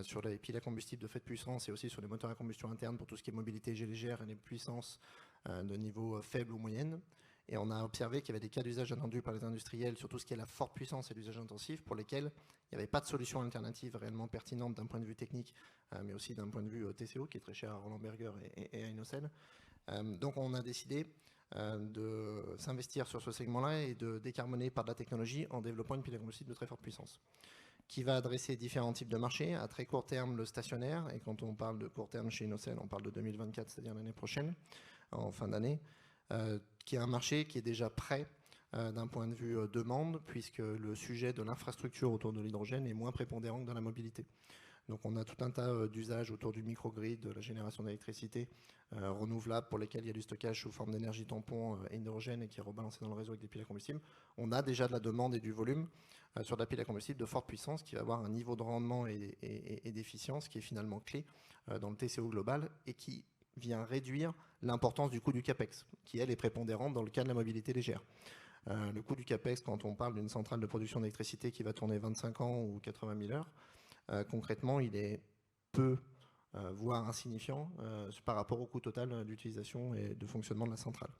sur les piles à combustible de faible puissance et aussi sur les moteurs à combustion interne pour tout ce qui est mobilité légère et les puissances de niveau faible ou moyenne. Et on a observé qu'il y avait des cas d'usage attendus par les industriels sur tout ce qui est la forte puissance et l'usage intensif pour lesquels il n'y avait pas de solution alternative réellement pertinente d'un point de vue technique, mais aussi d'un point de vue TCO qui est très cher à Roland Berger et à Inocel. Donc on a décidé de s'investir sur ce segment-là et de décarboner par de la technologie en développant une pile à combustible de très forte puissance qui va adresser différents types de marchés. À très court terme, le stationnaire, et quand on parle de court terme chez Inocel, on parle de 2024, c'est-à-dire l'année prochaine, en fin d'année, qui est un marché qui est déjà prêt d'un point de vue demande, puisque le sujet de l'infrastructure autour de l'hydrogène est moins prépondérant que dans la mobilité. Donc on a tout un tas d'usages autour du microgrid, de la génération d'électricité renouvelable pour lesquels il y a du stockage sous forme d'énergie tampon et d'hydrogène et qui est rebalancé dans le réseau avec des piles à combustible. On a déjà de la demande et du volume sur de la pile à combustible de forte puissance qui va avoir un niveau de rendement et d'efficience qui est finalement clé dans le TCO global et qui vient réduire l'importance du coût du CAPEX, qui elle est prépondérante dans le cas de la mobilité légère. Le coût du CAPEX, quand on parle d'une centrale de production d'électricité qui va tourner 25 ans ou 80 000 heures, concrètement, il est peu, voire insignifiant, par rapport au coût total d'utilisation et de fonctionnement de la centrale.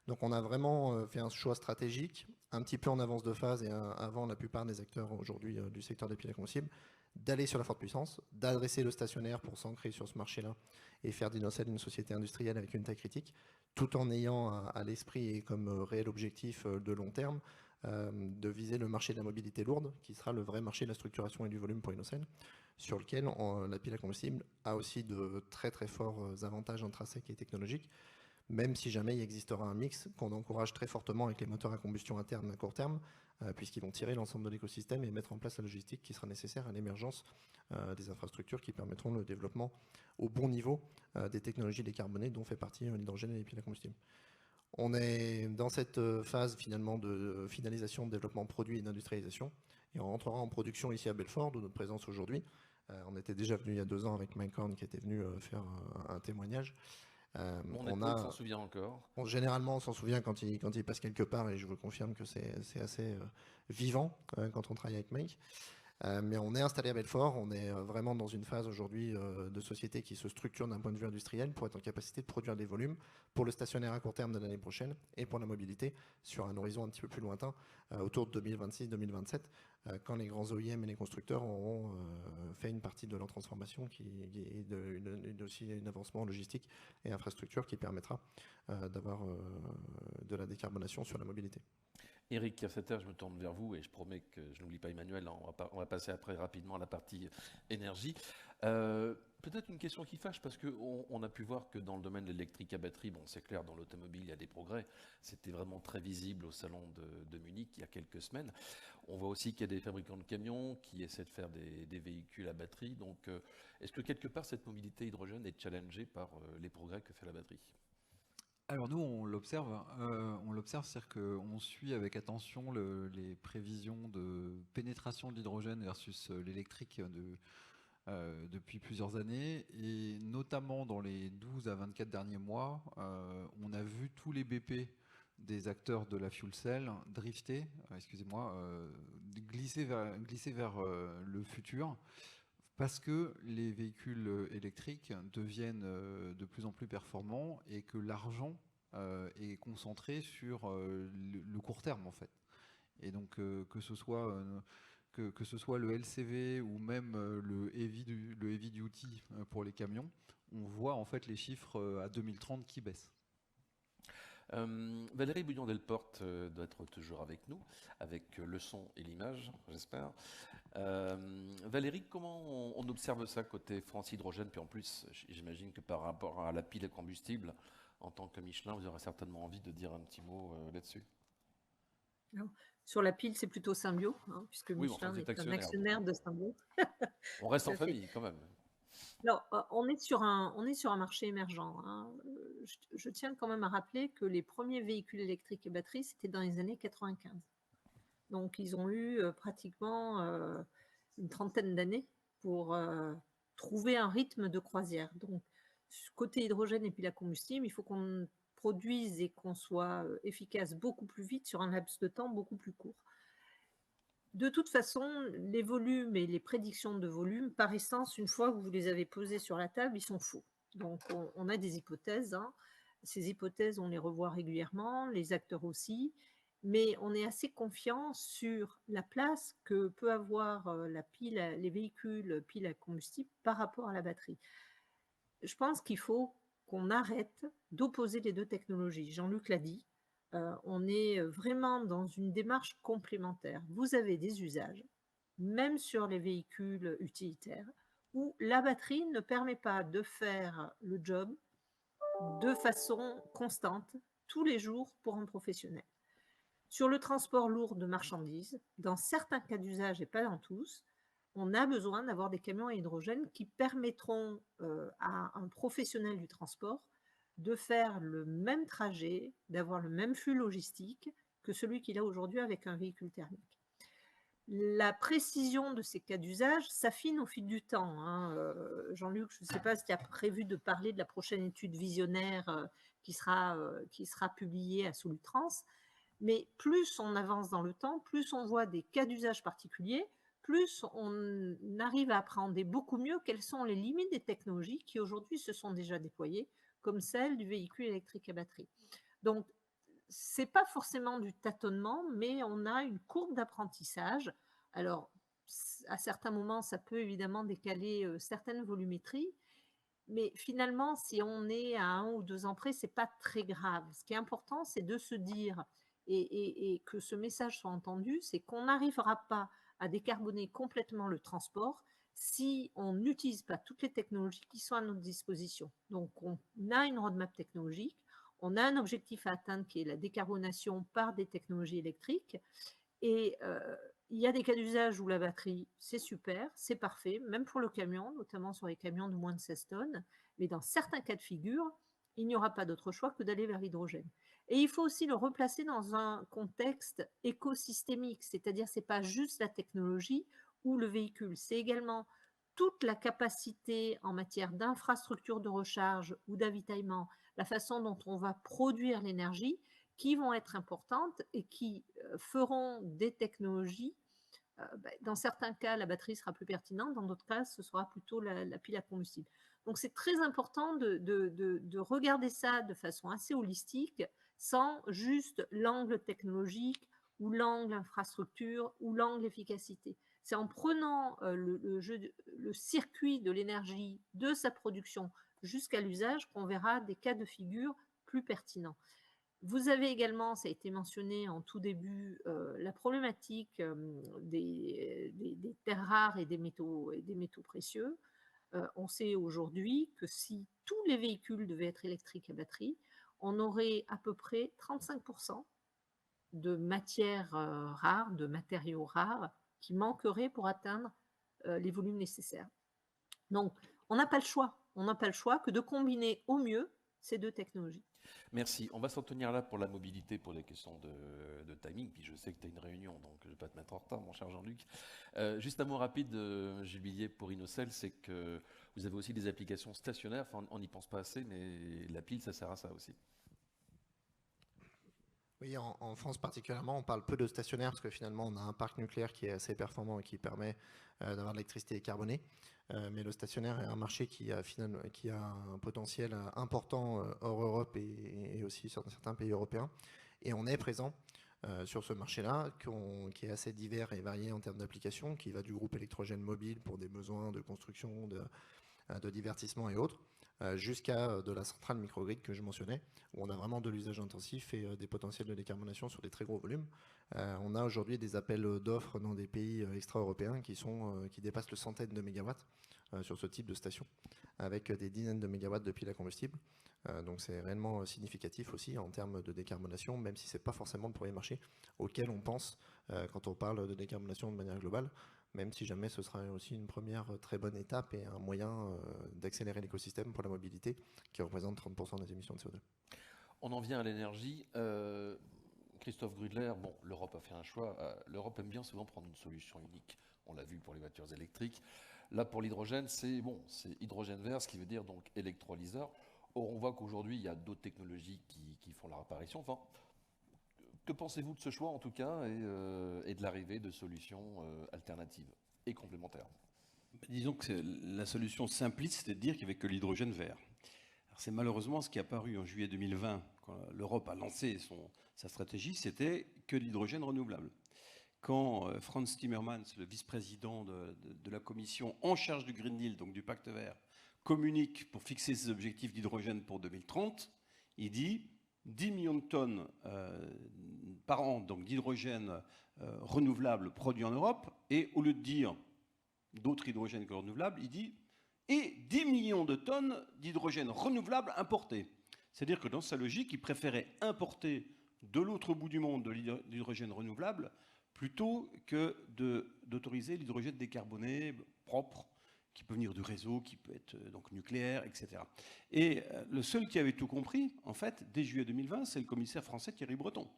Donc on a vraiment fait un choix stratégique, un petit peu en avance de phase et avant la plupart des acteurs aujourd'hui du secteur des piles à combustible, d'aller sur la forte puissance, d'adresser le stationnaire pour s'ancrer sur ce marché-là et faire d'Inocel une société industrielle avec une taille critique, tout en ayant à l'esprit et comme réel objectif de long terme de viser le marché de la mobilité lourde, qui sera le vrai marché de la structuration et du volume pour Inocel, sur lequel la pile à combustible a aussi de très très forts avantages intrinsèques et technologiques, même si jamais il existera un mix qu'on encourage très fortement avec les moteurs à combustion interne à court terme, puisqu'ils vont tirer l'ensemble de l'écosystème et mettre en place la logistique qui sera nécessaire à l'émergence des infrastructures qui permettront le développement au bon niveau des technologies décarbonées dont fait partie l'hydrogène et les piles à combustible. On est dans cette phase finalement de finalisation, de développement produit et d'industrialisation, et on rentrera en production ici à Belfort, d'où notre présence aujourd'hui. On était déjà venu il y a 2 ans avec Mike Horn qui était venu faire un témoignage. On s'en souvient encore. Généralement, on s'en souvient quand il passe quelque part, et je vous confirme que c'est assez vivant quand on travaille avec Mike. Mais on est installé à Belfort, on est vraiment dans une phase aujourd'hui de société qui se structure d'un point de vue industriel pour être en capacité de produire des volumes pour le stationnaire à court terme de l'année prochaine et pour la mobilité sur un horizon un petit peu plus lointain, autour de 2026-2027, quand les grands OEM et les constructeurs auront fait une partie de leur transformation et aussi un avancement en logistique et infrastructure qui permettra d'avoir de la décarbonation sur la mobilité. Eric Kersetter, je me tourne vers vous et je promets que je n'oublie pas Emmanuel. On va passer après rapidement à la partie énergie. Peut-être une question qui fâche parce qu'on a pu voir que dans le domaine de l'électrique à batterie, bon, c'est clair, dans l'automobile, il y a des progrès. C'était vraiment très visible au salon de Munich il y a quelques semaines. On voit aussi qu'il y a des fabricants de camions qui essaient de faire des véhicules à batterie. Donc, est-ce que quelque part, cette mobilité hydrogène est challengée par les progrès que fait la batterie ? Alors nous, on l'observe, c'est-à-dire qu'on suit avec attention les prévisions de pénétration de l'hydrogène versus l'électrique depuis plusieurs années, et notamment dans les 12 à 24 derniers mois, on a vu tous les BP des acteurs de la fuel cell drifter, glisser vers le futur, parce que les véhicules électriques deviennent de plus en plus performants et que l'argent est concentré sur le court terme en fait. Et donc que ce soit le LCV ou même le heavy duty pour les camions, on voit en fait les chiffres à 2030 qui baissent. Valérie Bouillon-Delporte doit être toujours avec nous, avec le son et l'image, j'espère. Valérie, comment on observe ça côté France Hydrogène? Puis en plus, j'imagine que par rapport à la pile à combustible, en tant que Michelin, vous aurez certainement envie de dire un petit mot là-dessus. Sur la pile, c'est plutôt Symbio, hein, puisque Oui, Michelin enfin, est un actionnaire de Symbio. On reste en famille quand même. Alors, on est sur un marché émergent, hein. Je tiens quand même à rappeler que les premiers véhicules électriques et batteries, c'était dans les années 95. Donc, ils ont eu pratiquement une trentaine d'années pour trouver un rythme de croisière. Donc, côté hydrogène et puis la combustible, il faut qu'on produise et qu'on soit efficace beaucoup plus vite sur un laps de temps beaucoup plus court. De toute façon, les volumes et les prédictions de volume, par essence, une fois que vous les avez posées sur la table, ils sont faux. Donc, on a des hypothèses, hein. Ces hypothèses, on les revoit régulièrement, les acteurs aussi, mais on est assez confiant sur la place que peut avoir les véhicules piles à combustible par rapport à la batterie. Je pense qu'il faut qu'on arrête d'opposer les deux technologies. Jean-Luc l'a dit, on est vraiment dans une démarche complémentaire. Vous avez des usages, même sur les véhicules utilitaires, où la batterie ne permet pas de faire le job de façon constante, tous les jours, pour un professionnel. Sur le transport lourd de marchandises, dans certains cas d'usage et pas dans tous, on a besoin d'avoir des camions à hydrogène qui permettront à un professionnel du transport de faire le même trajet, d'avoir le même flux logistique que celui qu'il a aujourd'hui avec un véhicule thermique. La précision de ces cas d'usage s'affine au fil du temps, hein. Jean-Luc, je ne sais pas si tu as prévu de parler de la prochaine étude visionnaire qui sera publiée à Solutrans, mais plus on avance dans le temps, plus on voit des cas d'usage particuliers, plus on arrive à appréhender beaucoup mieux quelles sont les limites des technologies qui aujourd'hui se sont déjà déployées, comme celle du véhicule électrique à batterie. Donc, ce n'est pas forcément du tâtonnement, mais on a une courbe d'apprentissage. Alors, à certains moments, ça peut évidemment décaler certaines volumétries, mais finalement, si on est à 1 ou 2 ans près, ce n'est pas très grave. Ce qui est important, c'est de se dire, et que ce message soit entendu, c'est qu'on n'arrivera pas à décarboner complètement le transport si on n'utilise pas toutes les technologies qui sont à notre disposition. Donc, on a une roadmap technologique, on a un objectif à atteindre qui est la décarbonation par des technologies électriques, et il y a des cas d'usage où la batterie, c'est super, c'est parfait, même pour le camion, notamment sur les camions de moins de 16 tonnes, mais dans certains cas de figure, il n'y aura pas d'autre choix que d'aller vers l'hydrogène. Et il faut aussi le replacer dans un contexte écosystémique, c'est-à-dire ce n'est pas juste la technologie ou le véhicule, c'est également toute la capacité en matière d'infrastructure de recharge ou d'avitaillement, la façon dont on va produire l'énergie, qui vont être importantes et qui feront des technologies. Dans certains cas, la batterie sera plus pertinente, dans d'autres cas, ce sera plutôt la pile à combustible. Donc, c'est très important de regarder ça de façon assez holistique, sans juste l'angle technologique ou l'angle infrastructure ou l'angle efficacité. C'est en prenant le circuit de l'énergie, de sa production jusqu'à l'usage, qu'on verra des cas de figure plus pertinents. Vous avez également, ça a été mentionné en tout début, la problématique des terres rares et des métaux précieux. On sait aujourd'hui que si tous les véhicules devaient être électriques à batterie, on aurait à peu près 35% de matières rares, de matériaux rares qui manqueraient pour atteindre les volumes nécessaires. Donc, on n'a pas le choix. On n'a pas le choix que de combiner au mieux ces deux technologies. Merci. On va s'en tenir là pour la mobilité, pour les questions de timing. Puis je sais que tu as une réunion, donc je ne vais pas te mettre en retard, mon cher Jean-Luc. Juste un mot rapide, Jubillier, pour Innocell, c'est que vous avez aussi des applications stationnaires. Enfin, on n'y pense pas assez, mais la pile, ça sert à ça aussi. Oui, en France particulièrement, on parle peu de stationnaire parce que finalement, on a un parc nucléaire qui est assez performant et qui permet d'avoir de l'électricité décarbonée. Mais le stationnaire est un marché qui a un potentiel important hors Europe et aussi sur certains pays européens. Et on est présent sur ce marché-là, qui est assez divers et varié en termes d'applications, qui va du groupe électrogène mobile pour des besoins de construction, de divertissement et autres, jusqu'à de la centrale microgrid que je mentionnais, où on a vraiment de l'usage intensif et des potentiels de décarbonation sur des très gros volumes. On a aujourd'hui des appels d'offres dans des pays extra-européens qui dépassent le centaine de mégawatts sur ce type de station, avec des dizaines de mégawatts de piles à combustible. Donc c'est réellement significatif aussi en termes de décarbonation, même si ce n'est pas forcément le premier marché auquel on pense quand on parle de décarbonation de manière globale, même si jamais ce sera aussi une première très bonne étape et un moyen d'accélérer l'écosystème pour la mobilité qui représente 30% des émissions de CO2. On en vient à l'énergie. Christophe Grudler, bon, l'Europe a fait un choix. L'Europe aime bien souvent prendre une solution unique. On l'a vu pour les voitures électriques. Là, pour l'hydrogène, c'est hydrogène vert, ce qui veut dire donc électrolyseur. Or, on voit qu'aujourd'hui, il y a d'autres technologies qui font leur apparition. Enfin, que pensez-vous de ce choix, en tout cas, et de l'arrivée de solutions alternatives et complémentaires? Disons que la solution simpliste, c'est de dire qu'il n'y avait que l'hydrogène vert. C'est malheureusement ce qui est apparu en juillet 2020, quand l'Europe a lancé sa stratégie, c'était que l'hydrogène renouvelable. Quand Frans Timmermans, le vice-président de la Commission en charge du Green Deal, donc du Pacte vert, communique pour fixer ses objectifs d'hydrogène pour 2030, il dit 10 millions de tonnes par an donc d'hydrogène renouvelable produit en Europe, et au lieu de dire d'autres hydrogènes que renouvelables, il dit et 10 millions de tonnes d'hydrogène renouvelable importé. C'est-à-dire que dans sa logique, il préférait importer de l'autre bout du monde de l'hydrogène renouvelable plutôt que d'autoriser l'hydrogène décarboné, propre, qui peut venir du réseau, qui peut être donc nucléaire, etc. Et le seul qui avait tout compris, en fait, dès juillet 2020, c'est le commissaire français Thierry Breton.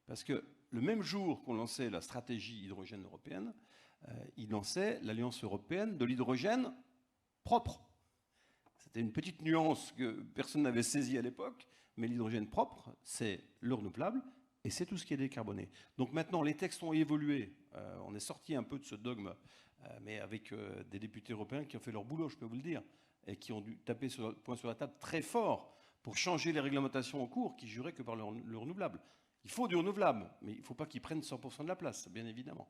Parce que le même jour qu'on lançait la stratégie hydrogène européenne, il lançait l'Alliance européenne de l'hydrogène propre. C'était une petite nuance que personne n'avait saisie à l'époque, mais l'hydrogène propre, c'est le renouvelable et c'est tout ce qui est décarboné. Donc maintenant, les textes ont évolué. On est sorti un peu de ce dogme, mais avec des députés européens qui ont fait leur boulot, je peux vous le dire, et qui ont dû taper point sur la table très fort pour changer les réglementations en cours qui juraient que par le renouvelable. Il faut du renouvelable, mais il ne faut pas qu'ils prennent 100% de la place, bien évidemment.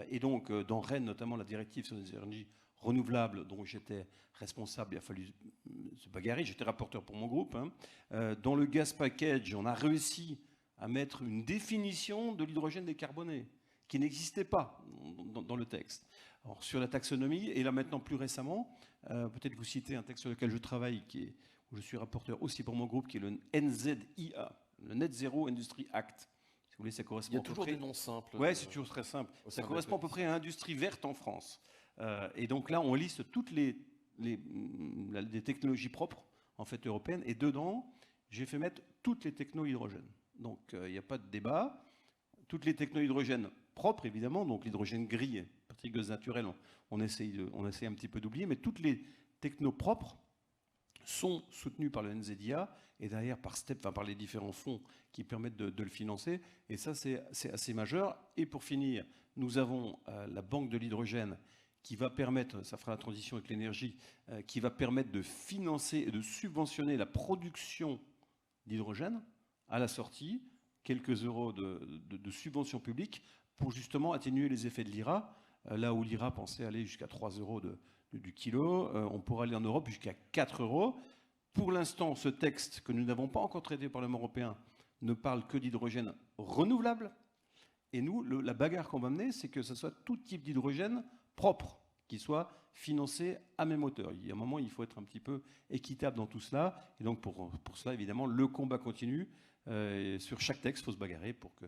Et donc, dans Rennes, notamment la directive sur les énergies renouvelables, dont j'étais responsable, il a fallu se bagarrer, j'étais rapporteur pour mon groupe. Dans le gas package, on a réussi à mettre une définition de l'hydrogène décarboné, qui n'existait pas dans le texte. Alors, sur la taxonomie, et là maintenant plus récemment, peut-être vous citez un texte sur lequel je travaille, où je suis rapporteur aussi pour mon groupe, qui est le NZIA, le Net Zero Industry Act. Si vous voulez, ça correspond. Il y a toujours des noms simples. Oui, c'est toujours très simple. Ça correspond à peu près à l'industrie verte en France. Et donc là, on liste toutes les technologies propres, en fait, européennes. Et dedans, j'ai fait mettre toutes les technos hydrogène. Donc, il n'y a pas de débat. Toutes les technos hydrogène propres, évidemment, donc l'hydrogène gris, partie gaz naturel, on essaye un petit peu d'oublier, mais toutes les technos propres sont soutenues par le NZIA et derrière par les différents fonds qui permettent de le financer. Et ça, c'est assez majeur. Et pour finir, nous avons la Banque de l'hydrogène qui va permettre, ça fera la transition avec l'énergie, qui va permettre de financer et de subventionner la production d'hydrogène à la sortie, quelques euros de subventions publiques pour justement atténuer les effets de l'IRA. Là où l'IRA pensait aller jusqu'à 3 euros du kilo, on pourra aller en Europe jusqu'à 4 euros. Pour l'instant, ce texte que nous n'avons pas encore traité au Parlement européen ne parle que d'hydrogène renouvelable. Et nous, la bagarre qu'on va mener, c'est que ce soit tout type d'hydrogène propre, qui soit financé à même hauteur. Il y a un moment, il faut être un petit peu équitable dans tout cela. Et donc, pour cela, évidemment, le combat continue. Sur chaque texte, il faut se bagarrer pour que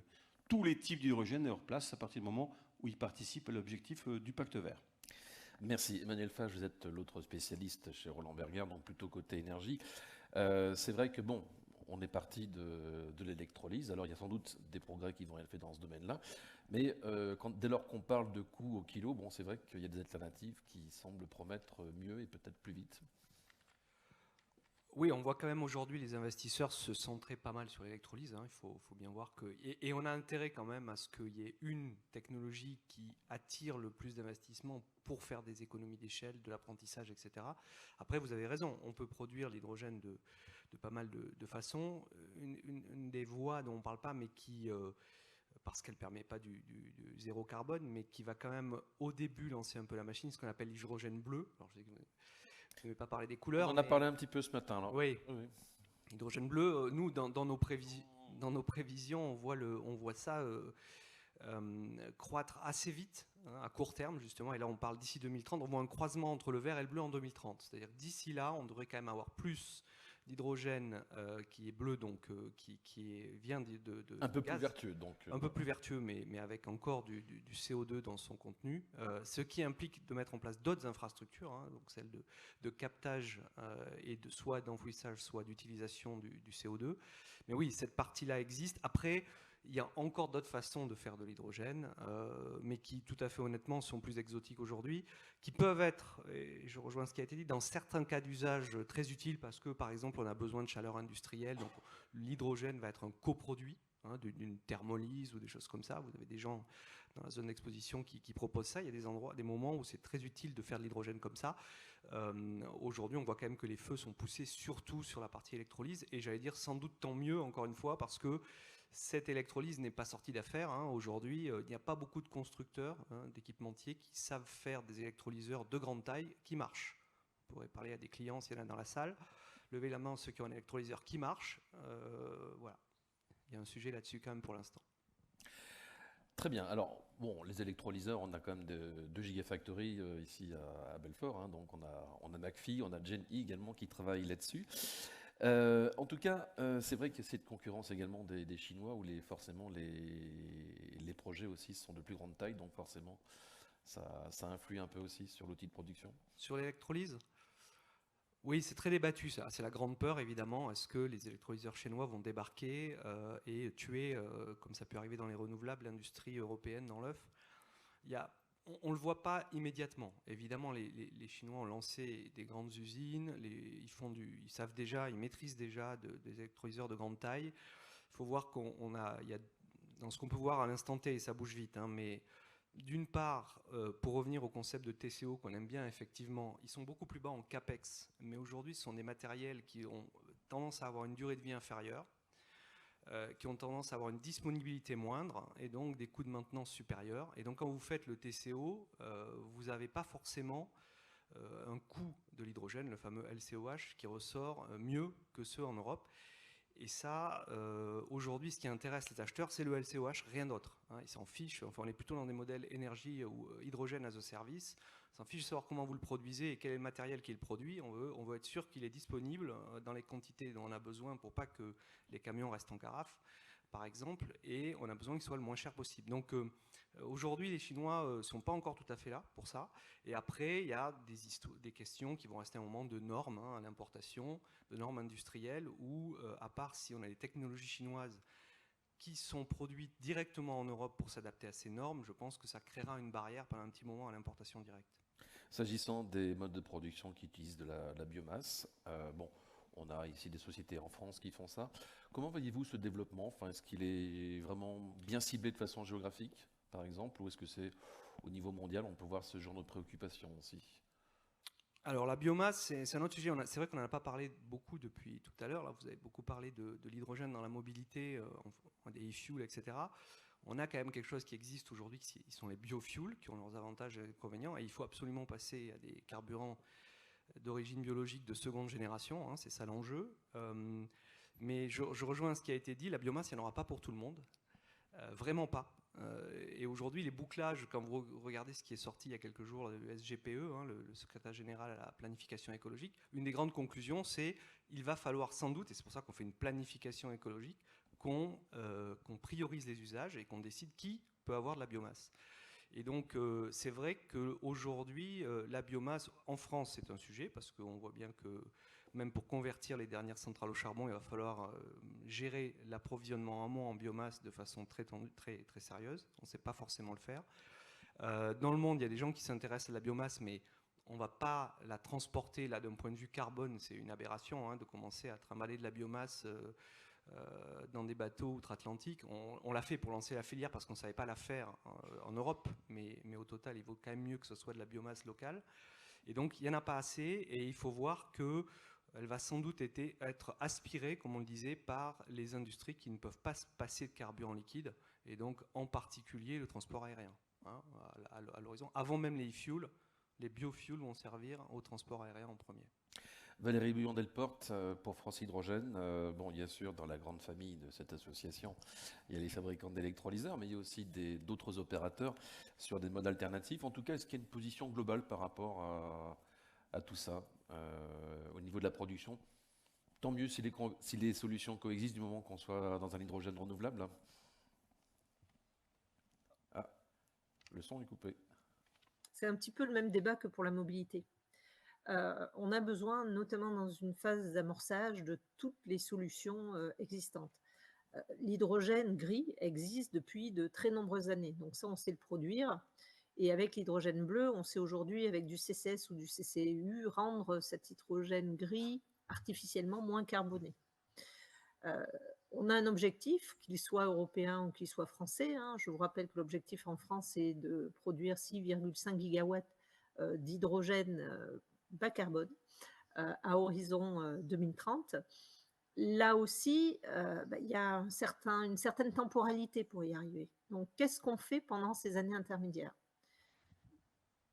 tous les types d'hydrogène aient leur place à partir du moment où ils participent à l'objectif du Pacte vert. Merci. Emmanuel Fage, vous êtes l'autre spécialiste chez Roland Berger, donc plutôt côté énergie. C'est vrai que, bon, on est parti de l'électrolyse. Alors, il y a sans doute des progrès qui vont être faits dans ce domaine-là. Mais dès lors qu'on parle de coûts au kilo, bon, c'est vrai qu'il y a des alternatives qui semblent promettre mieux et peut-être plus vite. Oui, on voit quand même aujourd'hui les investisseurs se centrer pas mal sur l'électrolyse. Hein. Il faut bien voir que... Et on a intérêt quand même à ce qu'il y ait une technologie qui attire le plus d'investissements pour faire des économies d'échelle, de l'apprentissage, etc. Après, vous avez raison, on peut produire l'hydrogène de pas mal de façons. Une des voies dont on ne parle pas, mais qui... parce qu'elle ne permet pas du zéro carbone, mais qui va quand même au début lancer un peu la machine, ce qu'on appelle l'hydrogène bleu. Alors, je ne vais pas parler des couleurs. On en a parlé un petit peu ce matin. Alors. Oui. Hydrogène bleu, nous, dans nos prévisions, on voit ça croître assez vite, hein, à court terme, justement. Et là, on parle d'ici 2030. On voit un croisement entre le vert et le bleu en 2030. C'est-à-dire d'ici là, on devrait quand même avoir plus d'hydrogène qui est bleu, donc vient de un peu gaz, plus vertueux, donc. Un peu plus vertueux, mais avec encore du CO2 dans son contenu, ce qui implique de mettre en place d'autres infrastructures, hein, donc celles de captage et soit d'enfouissage, soit d'utilisation du CO2. Mais oui, cette partie-là existe. Après, il y a encore d'autres façons de faire de l'hydrogène, mais qui, tout à fait honnêtement, sont plus exotiques aujourd'hui, qui peuvent être, et je rejoins ce qui a été dit, dans certains cas d'usage très utiles, parce que, par exemple, on a besoin de chaleur industrielle, donc l'hydrogène va être un coproduit, hein, d'une thermolyse ou des choses comme ça. Vous avez des gens dans la zone d'exposition qui proposent ça. Il y a des endroits, des moments où c'est très utile de faire de l'hydrogène comme ça. Aujourd'hui, on voit quand même que les feux sont poussés surtout sur la partie électrolyse, et j'allais dire sans doute tant mieux, encore une fois, parce que cette électrolyse n'est pas sortie d'affaire. Hein. Aujourd'hui, il n'y a pas beaucoup de constructeurs, hein, d'équipementiers qui savent faire des électrolyseurs de grande taille qui marchent. On pourrait parler à des clients s'il y en a dans la salle. Levez la main ceux qui ont un électrolyseur qui marche. Voilà. Il y a un sujet là-dessus quand même pour l'instant. Très bien. Alors, bon, les électrolyseurs, on a quand même deux gigafactories ici à Belfort. Hein, donc, on a McPhy, on a GenE également qui travaillent là-dessus. En tout cas, c'est vrai qu'il y a cette concurrence également des Chinois où forcément les projets aussi sont de plus grande taille, donc forcément ça influe un peu aussi sur l'outil de production. Sur l'électrolyse ? Oui, c'est très débattu ça. C'est la grande peur évidemment. Est-ce que les électrolyseurs chinois vont débarquer et tuer, comme ça peut arriver dans les renouvelables, l'industrie européenne dans l'œuf ? On ne le voit pas immédiatement. Évidemment, les Chinois ont lancé des grandes usines, ils savent déjà, ils maîtrisent déjà des électrolyseurs de grande taille. Il faut voir il y a, dans ce qu'on peut voir à l'instant T, et ça bouge vite, hein, mais d'une part, pour revenir au concept de TCO qu'on aime bien, effectivement, ils sont beaucoup plus bas en CAPEX, mais aujourd'hui, ce sont des matériels qui ont tendance à avoir une durée de vie inférieure, qui ont tendance à avoir une disponibilité moindre et donc des coûts de maintenance supérieurs. Et donc quand vous faites le TCO, vous n'avez pas forcément un coût de l'hydrogène, le fameux LCOH, qui ressort mieux que ceux en Europe. Et ça, aujourd'hui, ce qui intéresse les acheteurs, c'est le LCOH, rien d'autre. Hein. Ils s'en fichent, enfin on est plutôt dans des modèles énergie ou hydrogène as a service. Ils s'en fichent de savoir comment vous le produisez et quel est le matériel qui le produit. On veut être sûr qu'il est disponible dans les quantités dont on a besoin pour pas que les camions restent en carafe, par exemple, et on a besoin qu'il soit le moins cher possible. Donc aujourd'hui, les Chinois ne sont pas encore tout à fait là pour ça. Et après, il y a des questions qui vont rester un moment de normes, hein, à l'importation, de normes industrielles, où, à part si on a des technologies chinoises qui sont produites directement en Europe pour s'adapter à ces normes, je pense que ça créera une barrière pendant un petit moment à l'importation directe. S'agissant des modes de production qui utilisent de la biomasse, bon, on a ici des sociétés en France qui font ça. Comment voyez-vous ce développement ? Enfin, est-ce qu'il est vraiment bien ciblé de façon géographique, par exemple, ou est-ce que c'est au niveau mondial, on peut voir ce genre de préoccupation aussi ? Alors la biomasse, c'est un autre sujet. C'est vrai qu'on n'en a pas parlé beaucoup depuis tout à l'heure. Là, vous avez beaucoup parlé de l'hydrogène dans la mobilité, des e-fuels, etc. On a quand même quelque chose qui existe aujourd'hui, qui sont les biofuels, qui ont leurs avantages et inconvénients. Et il faut absolument passer à des carburants d'origine biologique de seconde génération. Hein, c'est ça l'enjeu. Mais je rejoins ce qui a été dit, la biomasse, il n'y en aura pas pour tout le monde. Vraiment pas. Et aujourd'hui, les bouclages, quand vous regardez ce qui est sorti il y a quelques jours, le SGPE, hein, le secrétaire général à la planification écologique, une des grandes conclusions, c'est qu'il va falloir sans doute, et c'est pour ça qu'on fait une planification écologique, qu'on priorise les usages et qu'on décide qui peut avoir de la biomasse. Et donc, c'est vrai qu'aujourd'hui, la biomasse, en France, c'est un sujet, parce qu'on voit bien que même pour convertir les dernières centrales au charbon, il va falloir gérer l'approvisionnement en amont en biomasse de façon très sérieuse. On ne sait pas forcément le faire. Dans le monde, il y a des gens qui s'intéressent à la biomasse, mais on ne va pas la transporter là d'un point de vue carbone. C'est une aberration hein, de commencer à trimballer de la biomasse dans des bateaux outre-Atlantique. On l'a fait pour lancer la filière parce qu'on ne savait pas la faire en Europe, mais au total, il vaut quand même mieux que ce soit de la biomasse locale. Et donc, il n'y en a pas assez, et il faut voir qu'elle va sans doute être aspirée, comme on le disait, par les industries qui ne peuvent pas se passer de carburant liquide, et donc en particulier le transport aérien. Hein, à l'horizon, avant même les e-fuels, les biofuels vont servir au transport aérien en premier. Valérie Bouillon-Delporte, pour France Hydrogène, bon, bien sûr, dans la grande famille de cette association, il y a les fabricants d'électrolyseurs, mais il y a aussi d'autres opérateurs sur des modes alternatifs. En tout cas, est-ce qu'il y a une position globale par rapport à tout ça, au niveau de la production? Tant mieux si les solutions coexistent du moment qu'on soit dans un hydrogène renouvelable. Ah, le son est coupé. C'est un petit peu le même débat que pour la mobilité. On a besoin, notamment dans une phase d'amorçage, de toutes les solutions existantes. L'hydrogène gris existe depuis de très nombreuses années, donc ça on sait le produire. Et avec l'hydrogène bleu, on sait aujourd'hui avec du CCS ou du CCU rendre cet hydrogène gris artificiellement moins carboné. On a un objectif, qu'il soit européen ou qu'il soit français. Hein. Je vous rappelle que l'objectif en France est de produire 6,5 gigawatts d'hydrogène bas carbone à horizon 2030. Là aussi, il y a une certaine temporalité pour y arriver. Donc, qu'est-ce qu'on fait pendant ces années intermédiaires?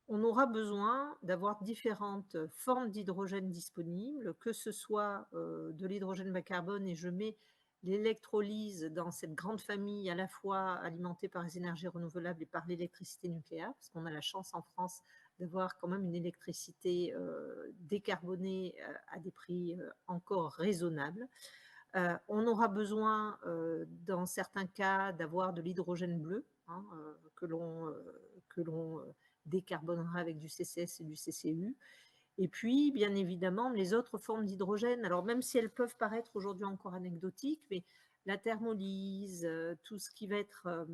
On aura besoin d'avoir différentes formes d'hydrogène disponibles, que ce soit de l'hydrogène bas carbone, et je mets l'électrolyse dans cette grande famille à la fois alimentée par les énergies renouvelables et par l'électricité nucléaire, parce qu'on a la chance en France d'avoir quand même une électricité décarbonée à des prix encore raisonnables. On aura besoin, dans certains cas, d'avoir de l'hydrogène bleu, hein, que l'on décarbonera avec du CCS et du CCU. Et puis, bien évidemment, les autres formes d'hydrogène, alors même si elles peuvent paraître aujourd'hui encore anecdotiques, mais la thermolyse, tout ce qui va être...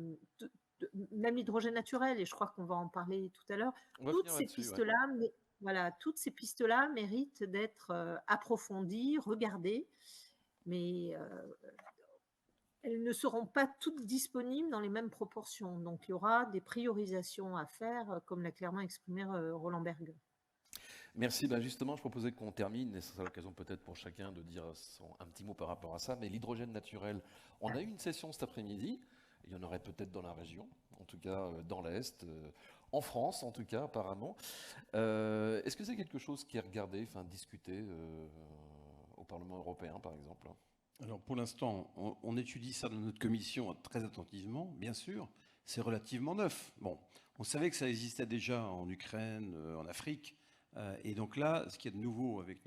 même l'hydrogène naturel, et je crois qu'on va en parler tout à l'heure, toutes ces pistes-là, ouais. Voilà, toutes ces pistes-là méritent d'être approfondies, regardées, mais elles ne seront pas toutes disponibles dans les mêmes proportions. Donc, il y aura des priorisations à faire, comme l'a clairement exprimé Roland Berger. Merci. Ben justement, je proposais qu'on termine, et ce sera l'occasion peut-être pour chacun de dire un petit mot par rapport à ça, mais l'hydrogène naturel, on a eu une session cet après-midi. Il y en aurait peut-être dans la région, en tout cas dans l'Est, en France en tout cas apparemment. Est-ce que c'est quelque chose qui est regardé, enfin discuté au Parlement européen par exemple? Alors pour l'instant, on étudie ça dans notre commission très attentivement, bien sûr. C'est relativement neuf. Bon, on savait que ça existait déjà en Ukraine, en Afrique. Et donc là, ce qu'il y a de nouveau avec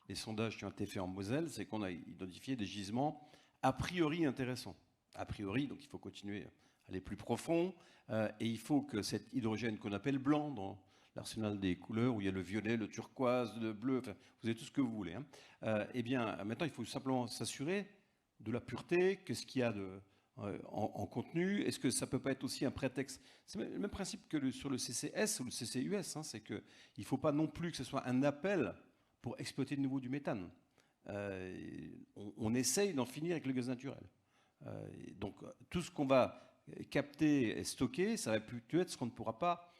les sondages qui ont été faits en Moselle, c'est qu'on a identifié des gisements a priori intéressants. A priori, donc il faut continuer à aller plus profond, et il faut que cet hydrogène qu'on appelle blanc dans l'arsenal des couleurs, où il y a le violet, le turquoise, le bleu, enfin, vous avez tout ce que vous voulez, hein, eh bien maintenant il faut simplement s'assurer de la pureté, qu'est-ce qu'il y a en contenu, est-ce que ça ne peut pas être aussi un prétexte? C'est le même principe que sur le CCS ou le CCUS, hein, c'est qu'il ne faut pas non plus que ce soit un appel pour exploiter de nouveau du méthane. On essaye d'en finir avec le gaz naturel. Donc tout ce qu'on va capter et stocker, ça va plutôt être ce qu'on ne pourra pas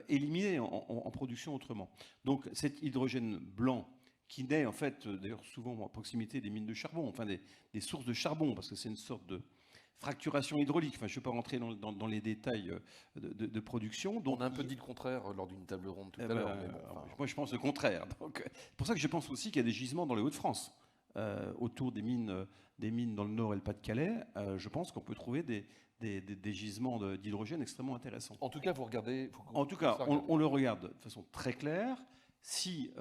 éliminer en production autrement. Donc cet hydrogène blanc qui naît en fait d'ailleurs souvent à proximité des mines de charbon, enfin des sources de charbon, parce que c'est une sorte de fracturation hydraulique, enfin je ne vais pas rentrer dans les détails de production. Donc, on a un peu dit le contraire lors d'une table ronde tout à l'heure. Moi je pense le contraire. Donc, c'est pour ça que je pense aussi qu'il y a des gisements dans les Hauts-de-France. autour des mines dans le Nord et le Pas-de-Calais, je pense qu'on peut trouver des gisements d'hydrogène extrêmement intéressants. En tout cas, vous regardez... En tout cas, on le regarde de façon très claire. Si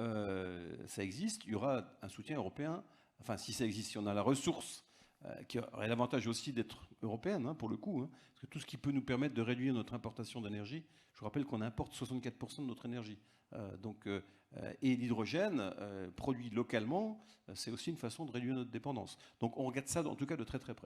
ça existe, il y aura un soutien européen. Enfin, si ça existe, si on a la ressource, qui aurait l'avantage aussi d'être européenne, pour le coup, parce que tout ce qui peut nous permettre de réduire notre importation d'énergie, je vous rappelle qu'on importe 64% de notre énergie. Et l'hydrogène produit localement, c'est aussi une façon de réduire notre dépendance. Donc on regarde ça en tout cas de très très près.